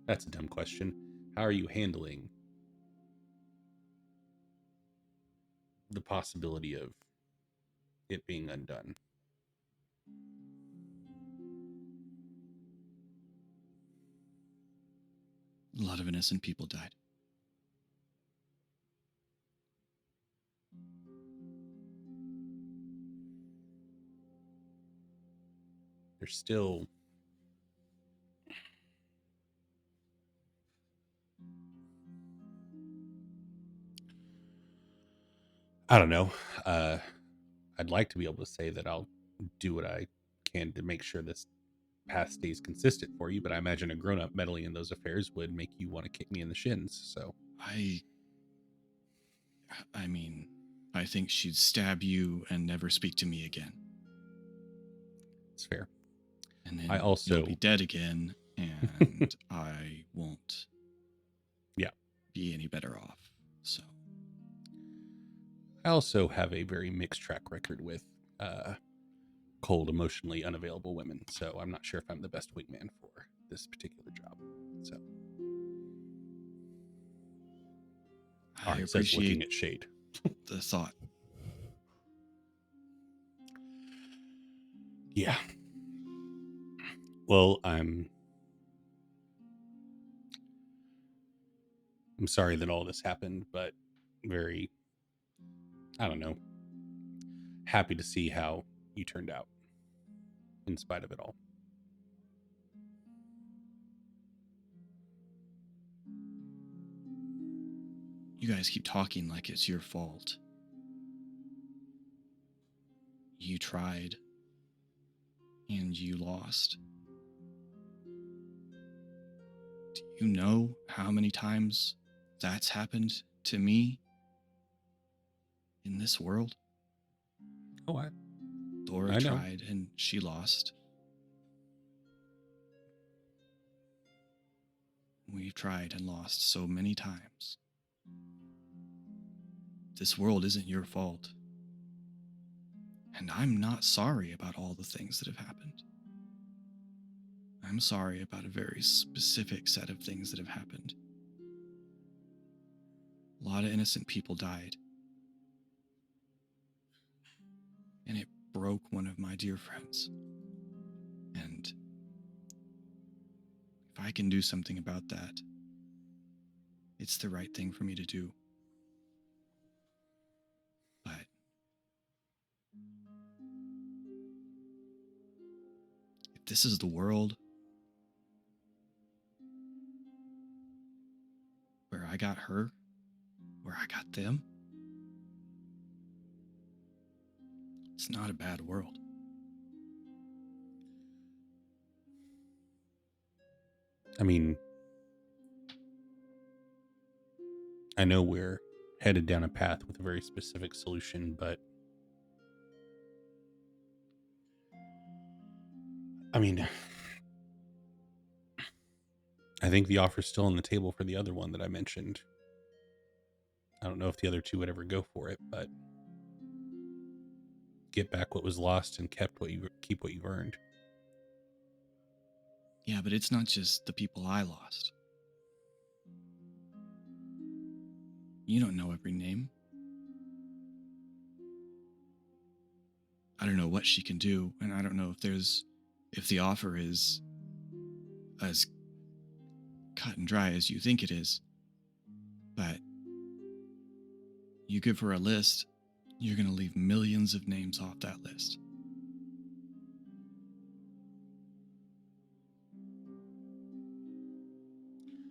That's a dumb question. How are you handling the possibility of it being undone? A lot of innocent people died. There's still I don't know. I'd like to be able to say that I'll do what I can to make sure this path stays consistent for you, but I imagine a grown-up meddling in those affairs would make you want to kick me in the shins. So I mean, I think she'd stab you and never speak to me again. it's fair. And then I also you'll be dead again, and I won't be any better off. So I also have a very mixed track record with cold, emotionally unavailable women, so I'm not sure if I'm the best wingman for this particular job. So I Ari says, appreciate looking at Shade. the thought. Yeah. Well, I'm sorry that all this happened, but very, I don't know, happy to see how you turned out in spite of it all. You guys keep talking like it's your fault. You tried, and you lost. Do you know how many times that's happened to me in this world? Oh, Dora I know. tried, and she lost. We've tried and lost so many times. This world isn't your fault. And I'm not sorry about all the things that have happened. I'm sorry about a very specific set of things that have happened. A lot of innocent people died. And it broke one of my dear friends. And if I can do something about that, it's the right thing for me to do. But if this is the world where I got her, where I got them, it's not a bad world. I mean, I know we're headed down a path with a very specific solution, but I mean, I think the offer's still on the table for the other one that I mentioned. I don't know if the other two would ever go for it, but get back what was lost and keep what you've earned. Yeah, but it's not just the people I lost. You don't know every name. I don't know what she can do, and I don't know if the offer is as cut and dry as you think it is. But you give her a list, you're going to leave millions of names off that list.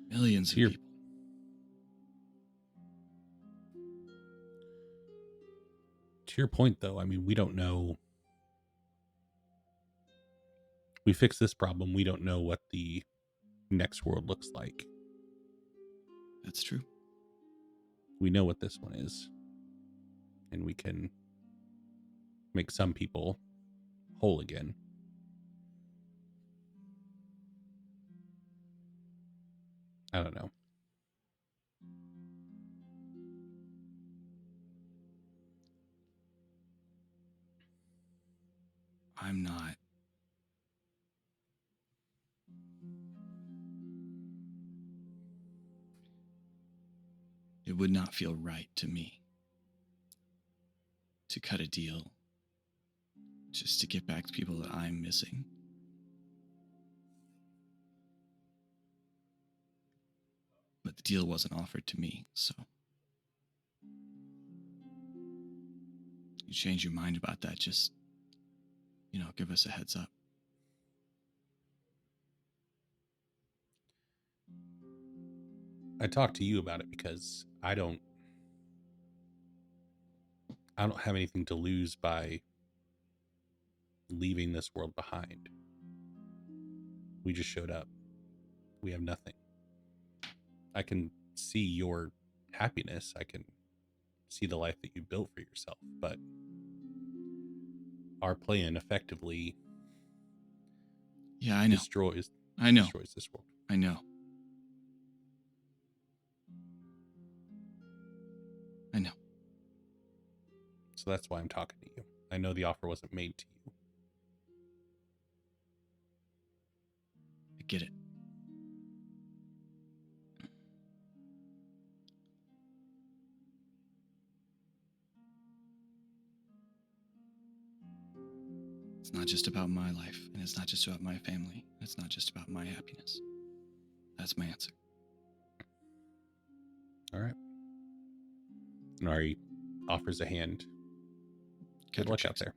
Millions of people. To your point, though, I mean, we don't know. We fix this problem. We don't know what the next world looks like. That's true. We know what this one is. And we can make some people whole again. I don't know. I'm not. It would not feel right to me to cut a deal just to get back the people that I'm missing. But the deal wasn't offered to me, so you change your mind about that, just, give us a heads up. I talked to you about it because I don't I don't have anything to lose by leaving this world behind. We just showed up. We have nothing. I can see your happiness. I can see the life that you built for yourself, but our plan effectively Yeah, I know. destroys this world. I know. So that's why I'm talking to you. I know the offer wasn't made to you. I get it. It's not just about my life, and it's not just about my family. It's not just about my happiness. That's my answer. All right. Nari offers a hand. Good luck out there.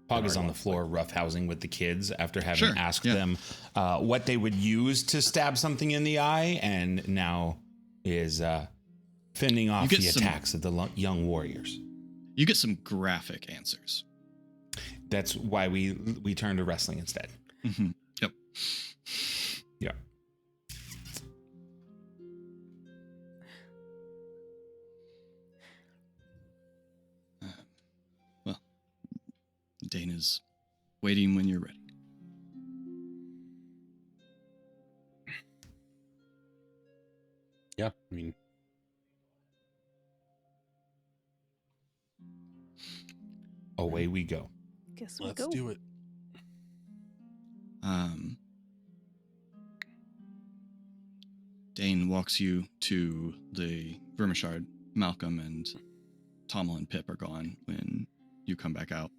Pog is on the floor roughhousing with the kids after having Sure, asked yeah. them what they would use to stab something in the eye, and now is fending off the attacks of the young warriors. You get some graphic answers. That's why we turn to wrestling instead. Mm-hmm. Yep. Yeah. Well, Dana's waiting when you're ready. Yeah, I mean, away we go. Guess we'll let's go. do it. Dane walks you to the Vermishard. Malcolm and Tommel and Pip are gone when you come back out.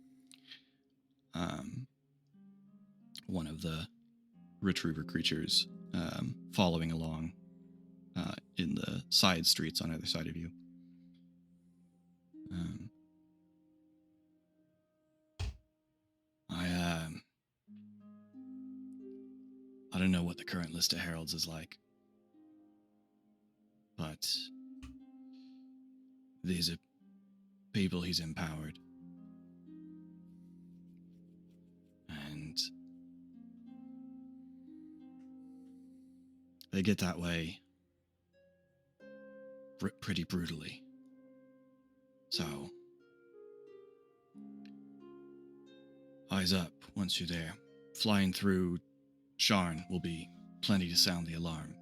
One of the retriever creatures following along in the side streets on either side of you. I don't know what the current list of heralds is like, but these are people he's empowered. And they get that way pretty brutally. So, eyes up once you're there. Flying through Sharn will be plenty to sound the alarm.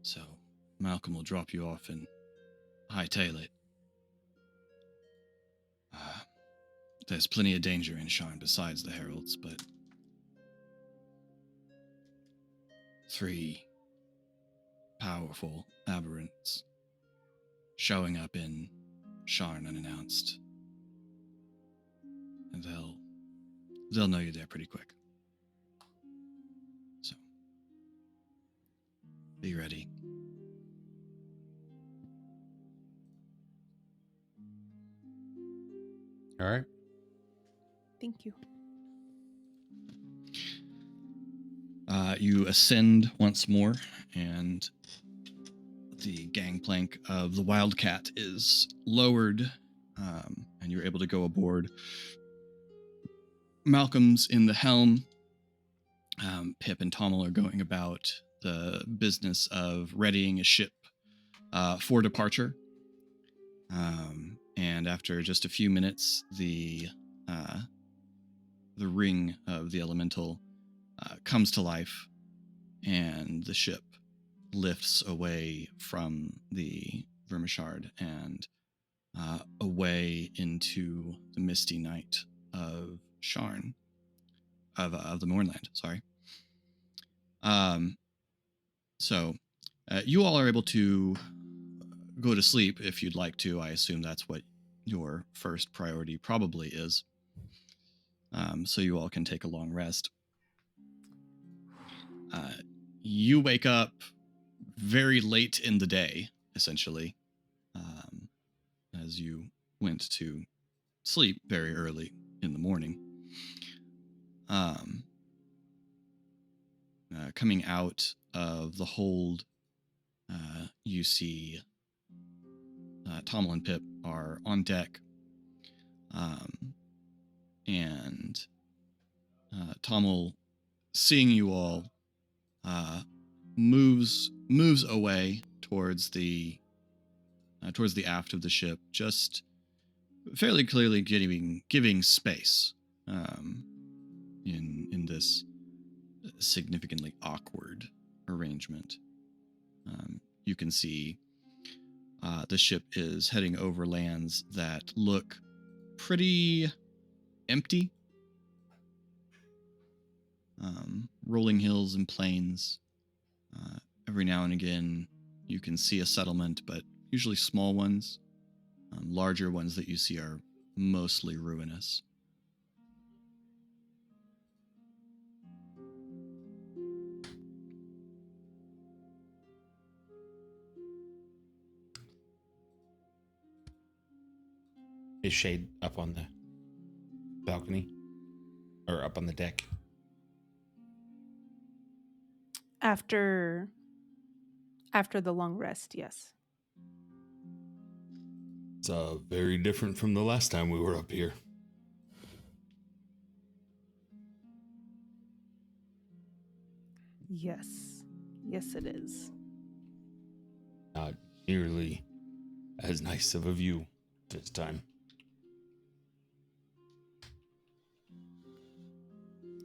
So, Malcolm will drop you off and hightail it. There's plenty of danger in Sharn besides the heralds, but 3 powerful aberrants showing up in Sharn unannounced. And they'll know you're there pretty quick. So, be ready. All right. Thank you. You ascend once more, and the gangplank of the Wildcat is lowered, and you're able to go aboard. Malcolm's in the helm. Pip and Tommel are going about the business of readying a ship for departure. And after just a few minutes, the ring of the elemental comes to life, and the ship lifts away from the Vermishard and away into the misty night of Sharn, of the Mournland, sorry. So you all are able to go to sleep if you'd like to. I assume that's what your first priority probably is. So you all can take a long rest. You wake up very late in the day, essentially, as you went to sleep very early in the morning. Coming out of the hold, you see Tommel and Pip are on deck, and Tommel, seeing you all, moves away towards the aft of the ship, just fairly clearly giving space in this significantly awkward arrangement. You can see the ship is heading over lands that look pretty empty. Rolling hills and plains. Every now and again, you can see a settlement, but usually small ones. Larger ones that you see are mostly ruinous. Is Shade up on the balcony? Or up on the deck? After the long rest, yes. It's very different from the last time we were up here. Yes. Yes, it is. Not nearly as nice of a view this time.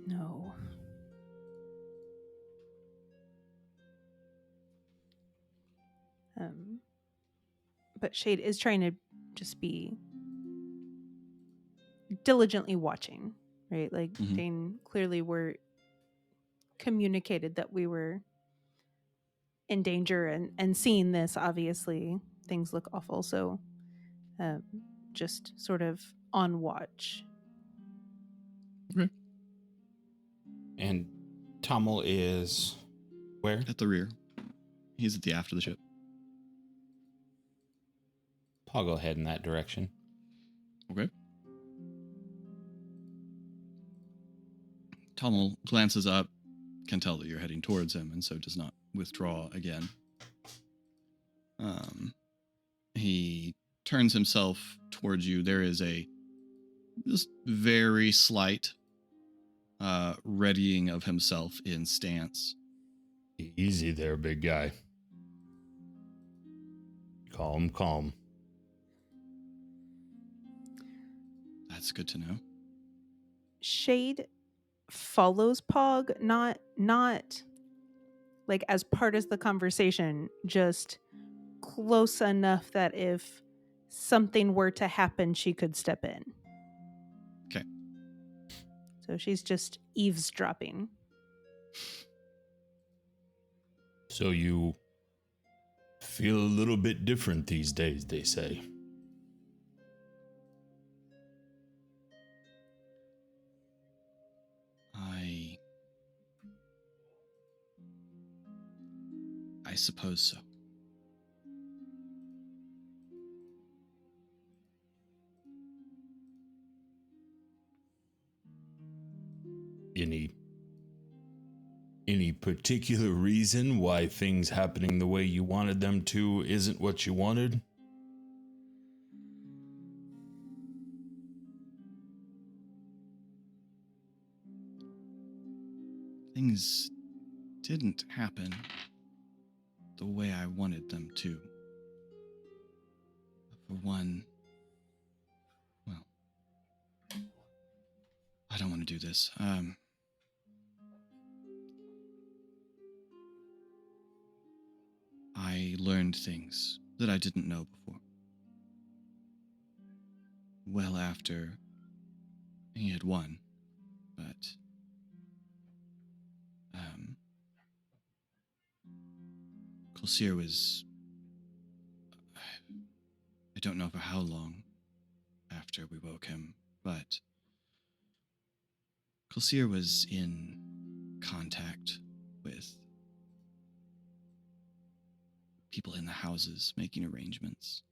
No. But Shade is trying to just be diligently watching, right? Like Dane clearly were communicated that we were in danger, and seeing this, obviously things look awful. So just sort of on watch. Okay. And Tommel is where? At the rear. He's at the aft of the ship. I'll go ahead in that direction. Okay. Tommel glances up, can tell that you're heading towards him, and so does not withdraw again. He turns himself towards you. There is a just very slight readying of himself in stance. Easy there, big guy. Calm, calm. That's good to know. Shade follows Pog, not like as part of the conversation, just close enough that if something were to happen, she could step in. Okay. So she's just eavesdropping. So you feel a little bit different these days, they say. I suppose so. Any particular reason why things happening the way you wanted them to isn't what you wanted? Things didn't happen the way I wanted them to. For one, well, I don't want to do this. I learned things that I didn't know before. Well after he had won, but Kolsir was, I don't know for how long after we woke him, but Kolsir was in contact with people in the houses making arrangements.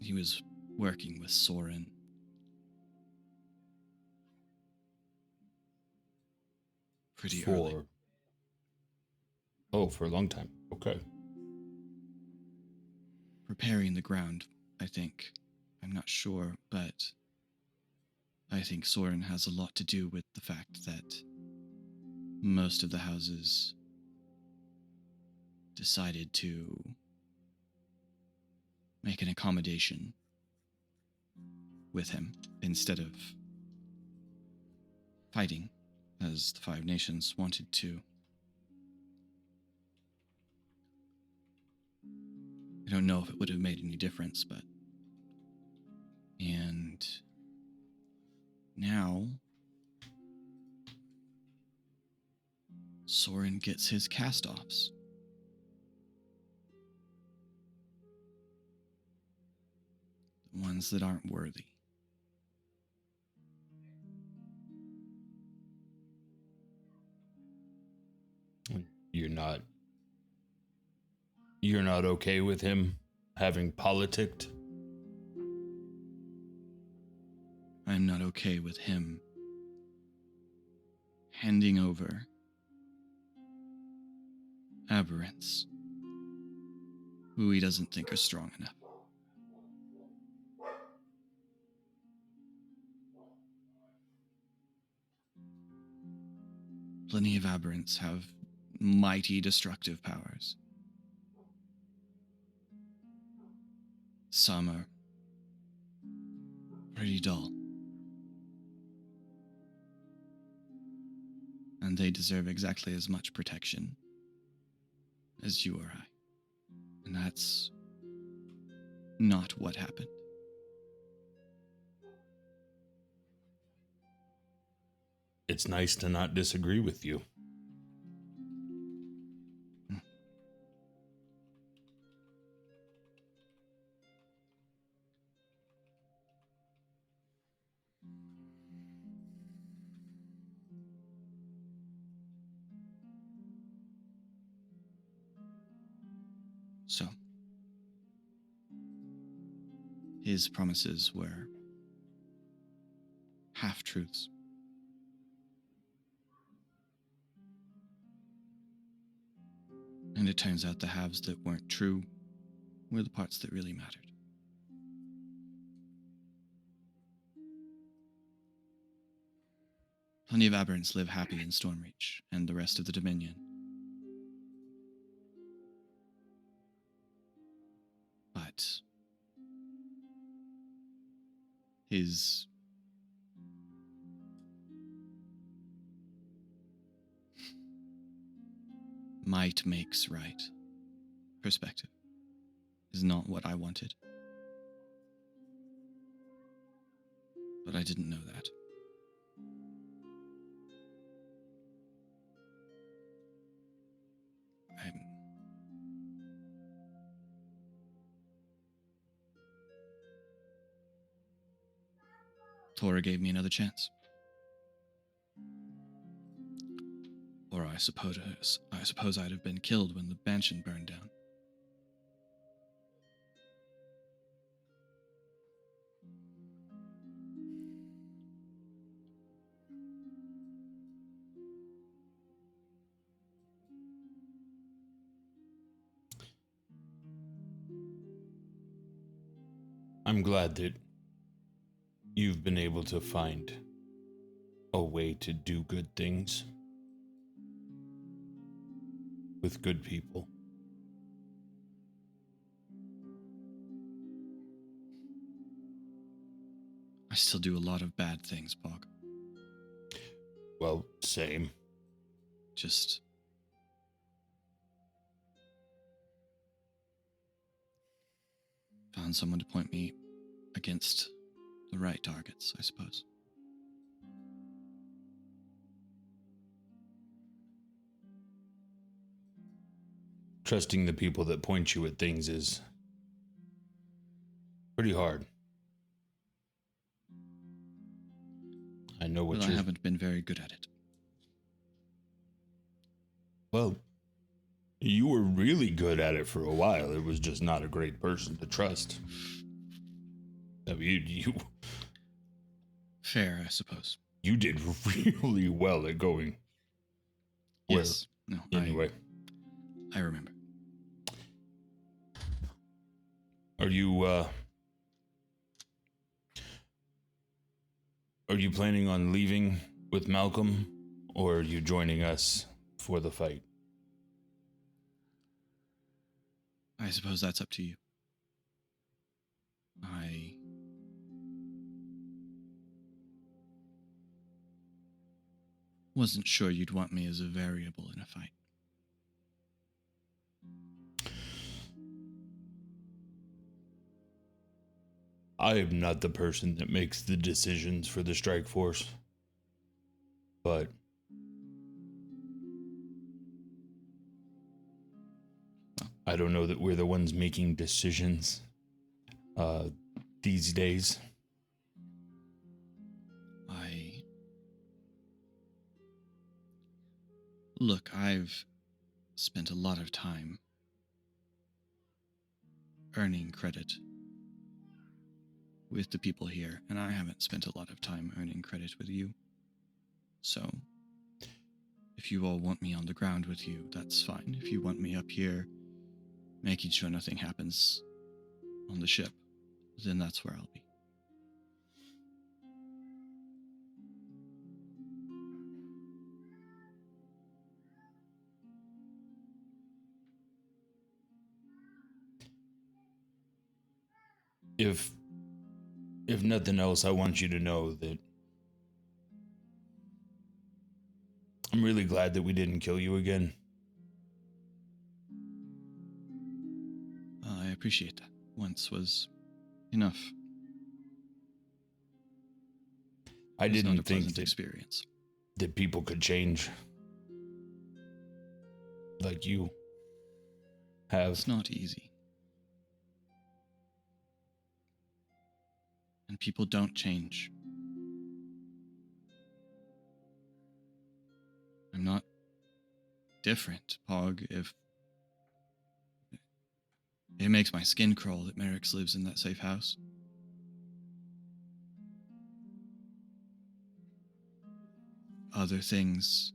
He was working with Soren. Pretty early. For a long time. Okay. Preparing the ground, I think. I'm not sure, but I think Soren has a lot to do with the fact that most of the houses decided to make an accommodation with him instead of fighting as the Five Nations wanted to. I don't know if it would have made any difference, but... And now Soren gets his cast-offs. The ones that aren't worthy. You're not okay with him having politicked? I'm not okay with him handing over aberrants who he doesn't think are strong enough. Plenty of aberrants have mighty destructive powers. Some are pretty dull. And they deserve exactly as much protection as you or I. And that's not what happened. It's nice to not disagree with you. So, his promises were half-truths. And it turns out the halves that weren't true were the parts that really mattered. Plenty of aberrants live happy in Stormreach and the rest of the Dominion. But his might makes right perspective is not what I wanted. But I didn't know that. Tora gave me another chance. Or I suppose I'd have been killed when the mansion burned down. I'm glad that you've been able to find a way to do good things with good people. I still do a lot of bad things, Bog. Well, same. Just found someone to point me against the right targets, I suppose. Trusting the people that point you at things is pretty hard. I know what Well, you're... I haven't been very good at it. Well, you were really good at it for a while. It was just not a great person to trust. I mean, you Fair, I suppose. did really well at going Yes. No. Anyway, I remember. are you planning on leaving with Malcolm, or are you joining us for the fight? I suppose that's up to you. I wasn't sure you'd want me as a variable in a fight. I am not the person that makes the decisions for the Stryke Force, but I don't know that we're the ones making decisions these days. Look, I've spent a lot of time earning credit with the people here, and I haven't spent a lot of time earning credit with you. So, if you all want me on the ground with you, that's fine. If you want me up here, making sure nothing happens on the ship, then that's where I'll be. If nothing else, I want you to know that I'm really glad that we didn't kill you again. I appreciate that. Once was enough. I It was not didn't a think pleasant that, experience. that people could change like you have. It's not easy. And people don't change. I'm not different, Pog. If it makes my skin crawl that Merrick's lives in that safe house. Other things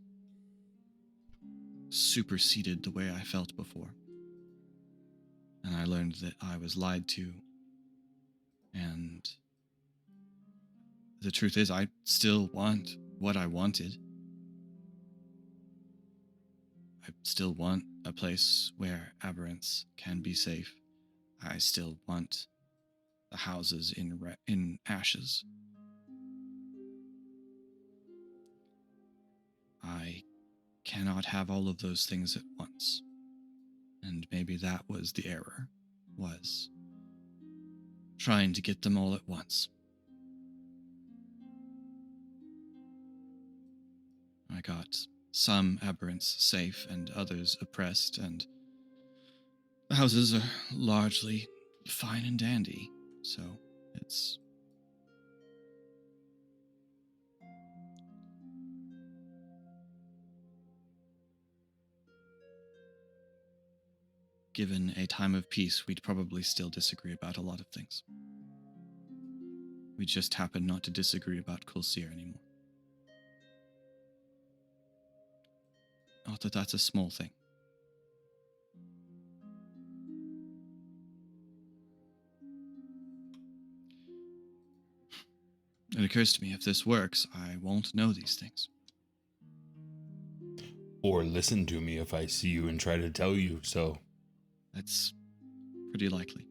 superseded the way I felt before. And I learned that I was lied to. And the truth is, I still want what I wanted. I still want a place where aberrants can be safe. I still want the houses in ashes. I cannot have all of those things at once. And maybe that was the error, was trying to get them all at once. I got some aberrants safe and others oppressed, and the houses are largely fine and dandy, so it's... Given a time of peace, we'd probably still disagree about a lot of things. We just happen not to disagree about Kulsir anymore. Not that that's a small thing. It occurs to me, if this works, I won't know these things. Or listen to me if I see you and try to tell you so. That's pretty likely.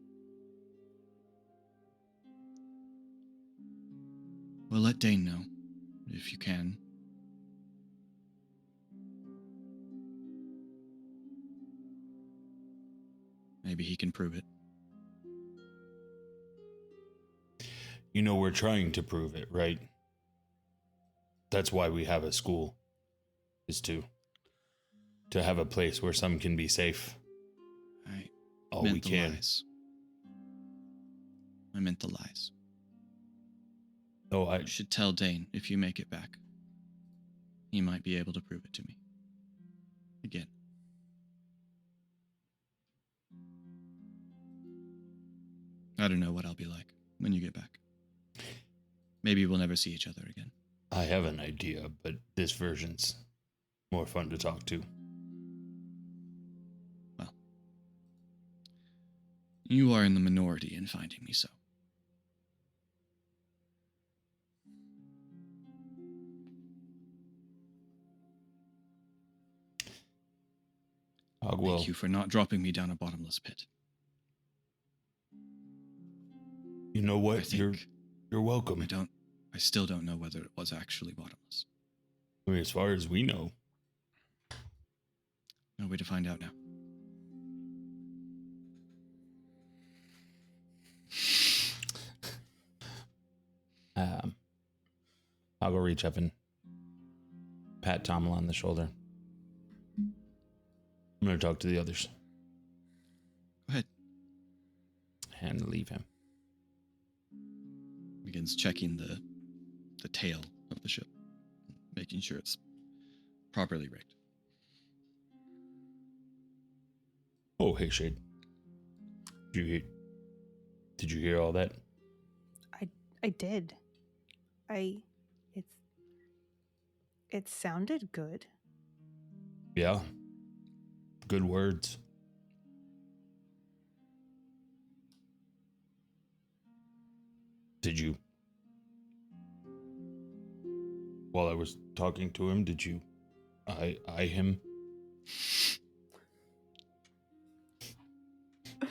Well, let Dane know, if you can. Maybe he can prove it. You know, we're trying to prove it, right? That's why we have a school, is to have a place where some can be safe. I We meant the can. lies. I meant the lies. Oh, You should tell Dane if you make it back. He might be able to prove it to me. Again. I don't know what I'll be like when you get back. Maybe we'll never see each other again. I have an idea, but this version's more fun to talk to. Well, you are in the minority in finding me so. Ogwell, Thank you for not dropping me down a bottomless pit. you know what? I think You're welcome. I still don't know whether it was actually bottomless. I mean, as far as we know. No way to find out now. I'll go reach up and pat Tommel on the shoulder. I'm going to talk to the others. Go ahead. And leave him. Begins checking the tail of the ship, making sure it's properly rigged. Oh, hey, Shade. Did you hear all that? I did. It sounded good. Yeah. Good words. Did you, while I was talking to him, did you eye him? I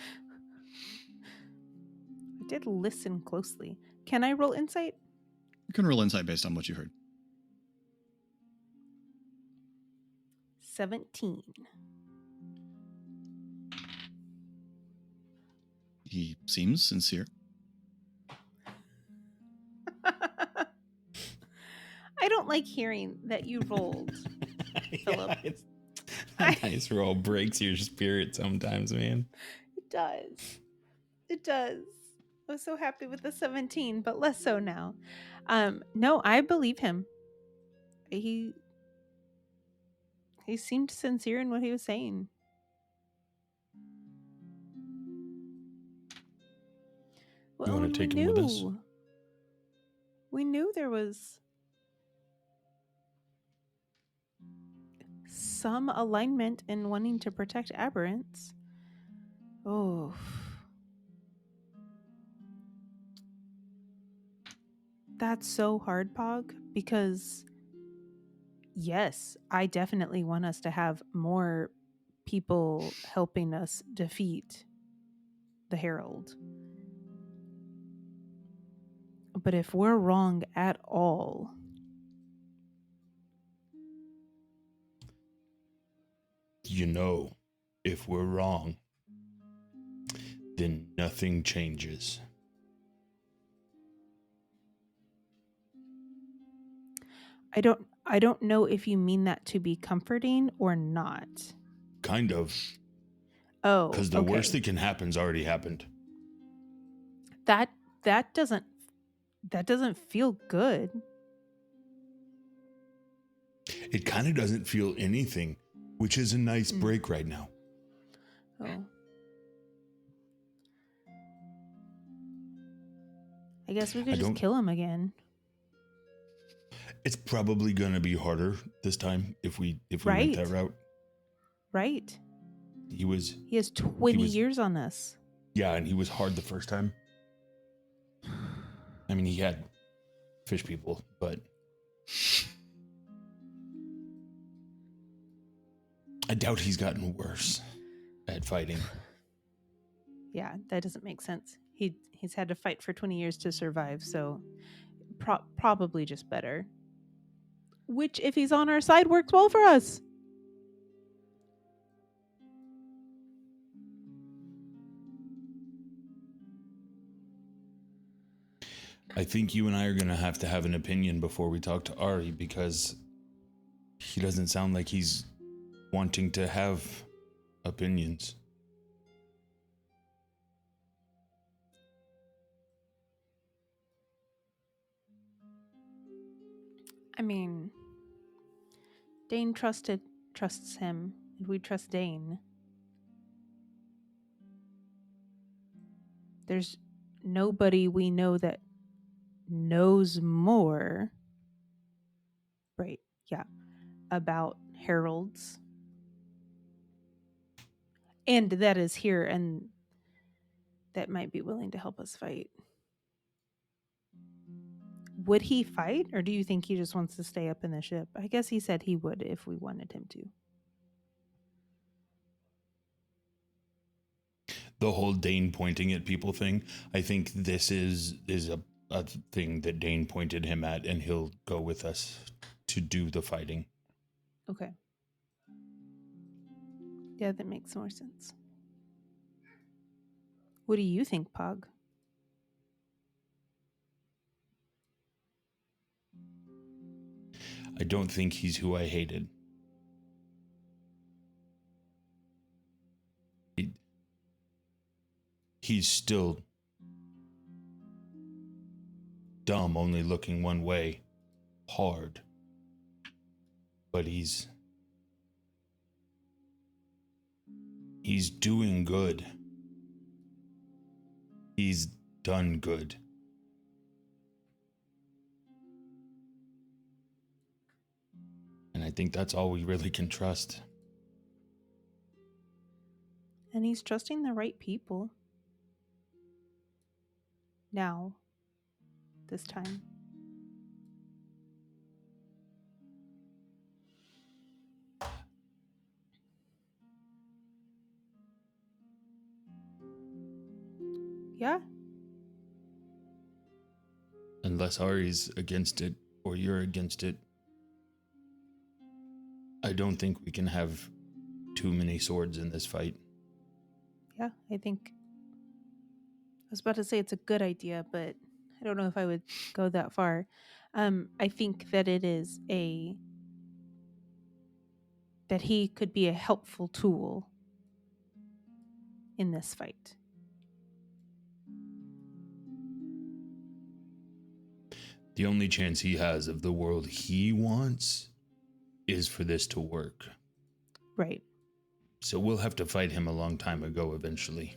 did listen closely. Can I roll insight? You can roll insight based on what you heard. 17. He seems sincere. I don't like hearing that you rolled, Philip. A nice roll breaks your spirit sometimes, man. It does. It does. I was so happy with the 17, but less so now. No, I believe him. He seemed sincere in what he was saying. Well, You want and to take him with us? We knew there was some alignment in wanting to protect aberrants. Oh. That's so hard, Pog, because yes, I definitely want us to have more people helping us defeat the Herald. But if we're wrong at all, You know, if we're wrong, then nothing changes. I don't know if you mean that to be comforting or not. Kind of. Oh, Because the worst that can happen's already happened. That doesn't feel good. It kind of doesn't feel anything, which is a nice break right now. Oh. I guess we could just kill him again. It's probably going to be harder this time if we went that route. Right. He has 20 years on us. Yeah, and he was hard the first time. I mean, he had fish people, but I doubt he's gotten worse at fighting. Yeah, that doesn't make sense. He's had to fight for 20 years to survive, so probably just better. Which, if he's on our side, works well for us. I think you and I are going to have an opinion before we talk to Ari, because he doesn't sound like he's wanting to have opinions. I mean, Dane trusts him, and we trust Dane. There's nobody we know that knows more, right? Yeah, about heralds. And that is here and that might be willing to help us fight. Would he fight, or do you think he just wants to stay up in the ship? I guess he said he would if we wanted him to. The whole Dane pointing at people thing, I think this is a thing that Dane pointed him at, and he'll go with us to do the fighting. Okay. Yeah, that makes more sense. What do you think, Pog? I don't think he's who I hated. He's still dumb, only looking one way, hard. But he's doing good. He's done good. And I think that's all we really can trust. And he's trusting the right people. Now. This time. Yeah. Unless Ari's against it or you're against it, I don't think we can have too many swords in this fight. Yeah, I think. I was about to say it's a good idea, but I don't know if I would go that far. I think that it is that he could be a helpful tool in this fight. The only chance he has of the world he wants is for this to work. Right. So we'll have to fight him a long time ago eventually.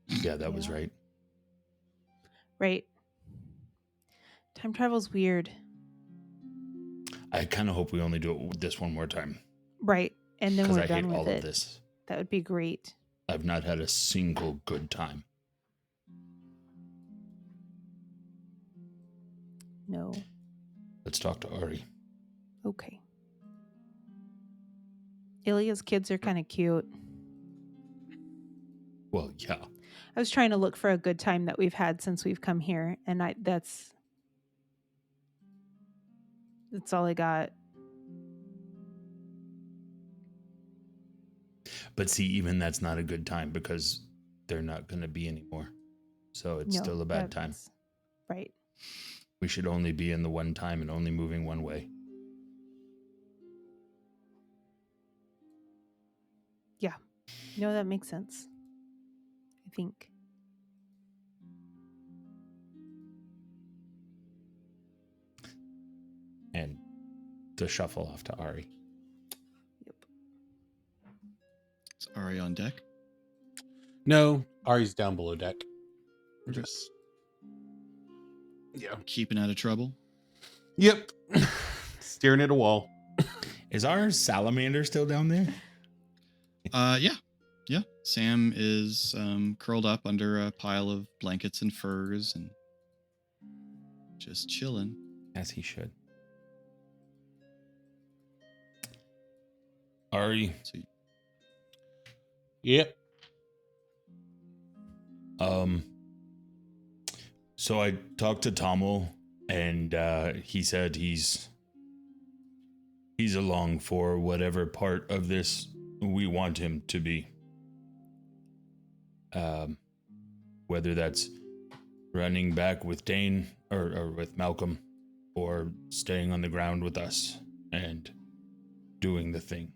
Yeah, that was right. Right. Time travel's weird. I kind of hope we only do it this one more time. Right. And then we're I done hate with all it. of this. That would be great. I've not had a single good time. No. Let's talk to Ari. Okay. Ilya's kids are kind of cute. Well, yeah. I was trying to look for a good time that we've had since we've come here, and that's all I got. But see, even that's not a good time because they're not going to be anymore. So it's still a bad time. Right. We should only be in the one time and only moving one way. Yeah. No, that makes sense. I think. And to shuffle off to Ari. Yep. Is Ari on deck? No, Ari's down below deck. We're Okay. just Keeping out of trouble? Yep. Staring at a wall. Is our salamander still down there? Yeah. Sam is curled up under a pile of blankets and furs and just chilling. As he should. Ari, Yep. so I talked to Tommel, and he said he's along for whatever part of this we want him to be. Whether that's running back with Dane or with Malcolm, or staying on the ground with us and doing the thing.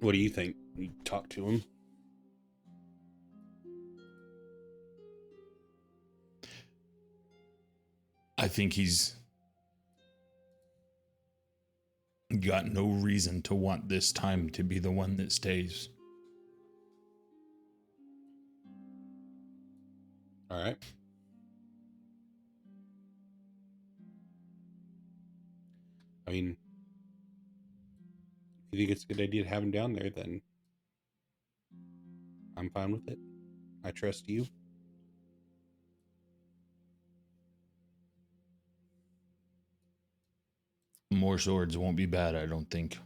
What do you think? You talk to him? I think he's got no reason to want this time to be the one that stays. All right. I mean, if you think it's a good idea to have him down there, then I'm fine with it. I trust you. More swords won't be bad, I don't think.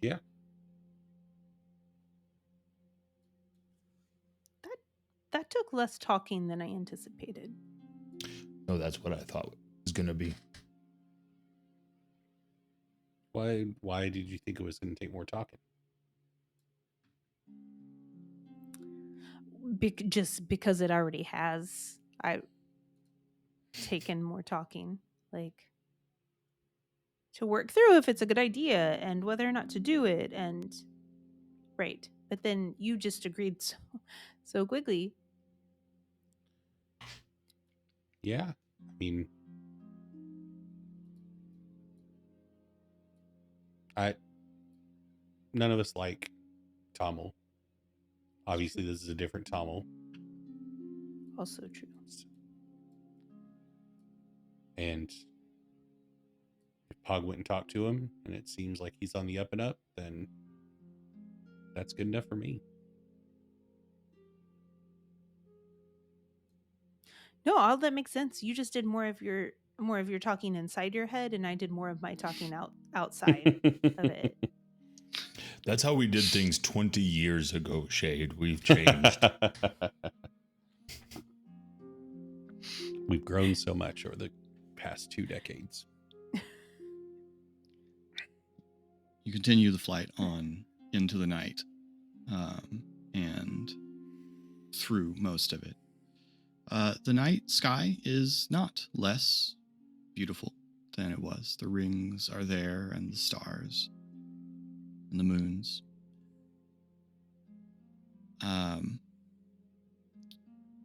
Yeah. That took less talking than I anticipated. No, that's what I thought it was going to be. Why did you think it was going to take more talking? Just because it already has. I taken more talking, like to work through if it's a good idea and whether or not to do it, and right. But then you just agreed so quickly. Yeah. I mean, none of us like Tommel. Obviously, this is a different Tommel. Also true. And if Pog went and talked to him and it seems like he's on the up and up, then that's good enough for me. No, all that makes sense. You just did more of your talking inside your head, and I did more of my talking outside of it. That's how we did things 20 years ago, Shade. We've changed. We've grown so much over the past 2 decades. You continue the flight on into the night, and through most of it. The night sky is not less beautiful than it was. The rings are there, and the stars, and the moons.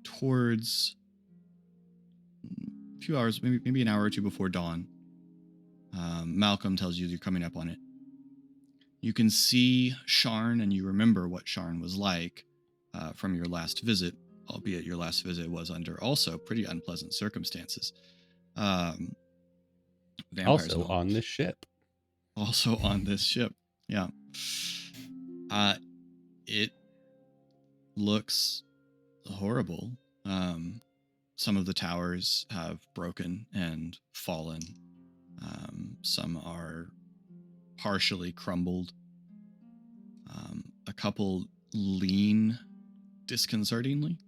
Towards a few hours, maybe an hour or two before dawn, Malcolm tells you you're coming up on it. You can see Sharn, and you remember what Sharn was like from your last visit, albeit your last visit was under also pretty unpleasant circumstances. Also on this ship. Also on this ship, yeah. It looks horrible. Some of the towers have broken and fallen. Some are partially crumbled. A couple lean disconcertingly.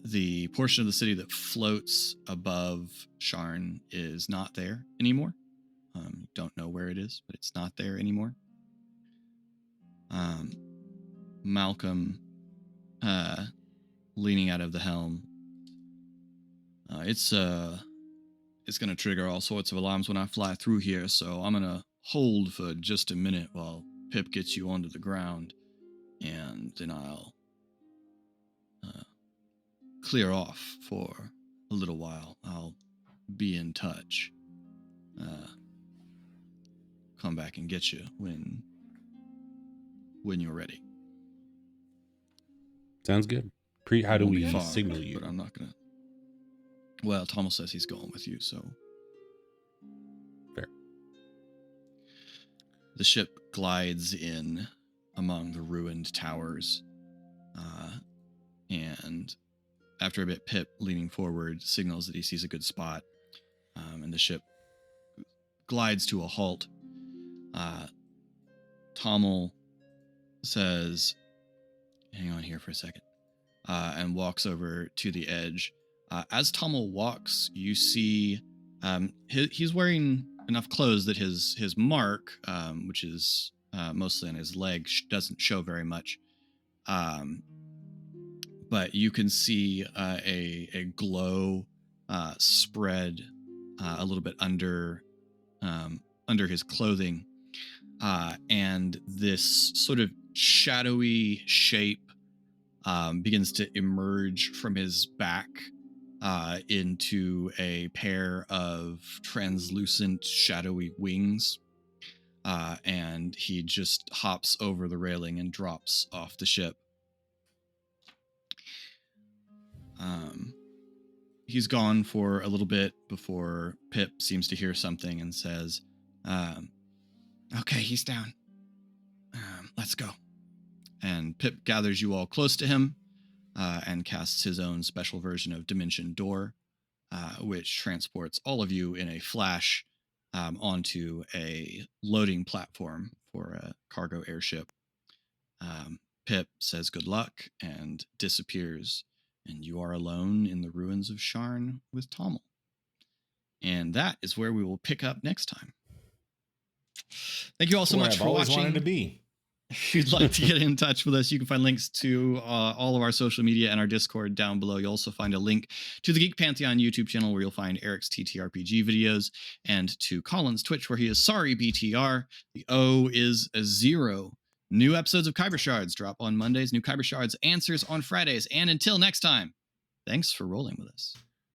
The portion of the city that floats above Sharn is not there anymore. Don't know where it is, but it's not there anymore. Malcolm, leaning out of the helm. It's going to trigger all sorts of alarms when I fly through here, so I'm going to hold for just a minute while Pip gets you onto the ground, and then I'll clear off for a little while. I'll be in touch. Come back and get you when you're ready. Sounds good. How do we Far, signal you? But I'm not gonna. Well, Tommel says he's going with you, so fair. The ship glides in among the ruined towers, and after a bit, Pip, leaning forward, signals that he sees a good spot, and the ship glides to a halt. Tommel says, "Hang on here for a second," and walks over to the edge. As Tommel walks, you see he's wearing enough clothes that his mark, which is mostly on his leg, doesn't show very much. But you can see a glow spread a little bit under his clothing, and this sort of shadowy shape begins to emerge from his back into a pair of translucent, shadowy wings. And he just hops over the railing and drops off the ship. he's gone for a little bit before Pip seems to hear something and says, okay, he's down. Let's go. And Pip gathers you all close to him and casts his own special version of Dimension Door, which transports all of you in a flash onto a loading platform for a cargo airship. Pip says good luck and disappears, and you are alone in the ruins of Sharn with Tommel. And that is where we will pick up next time. Thank you all so Where much I've for always watching. wanted to be. If you'd like to get in touch with us, you can find links to all of our social media and our Discord down below. You'll also find a link to the Geek Pantheon YouTube channel where you'll find Eric's TTRPG videos, and to Colin's Twitch where he is sorry BTR. The O is a 0. New episodes of Khyber Shards drop on Mondays. New Khyber Shards answers on Fridays. And until next time, thanks for rolling with us.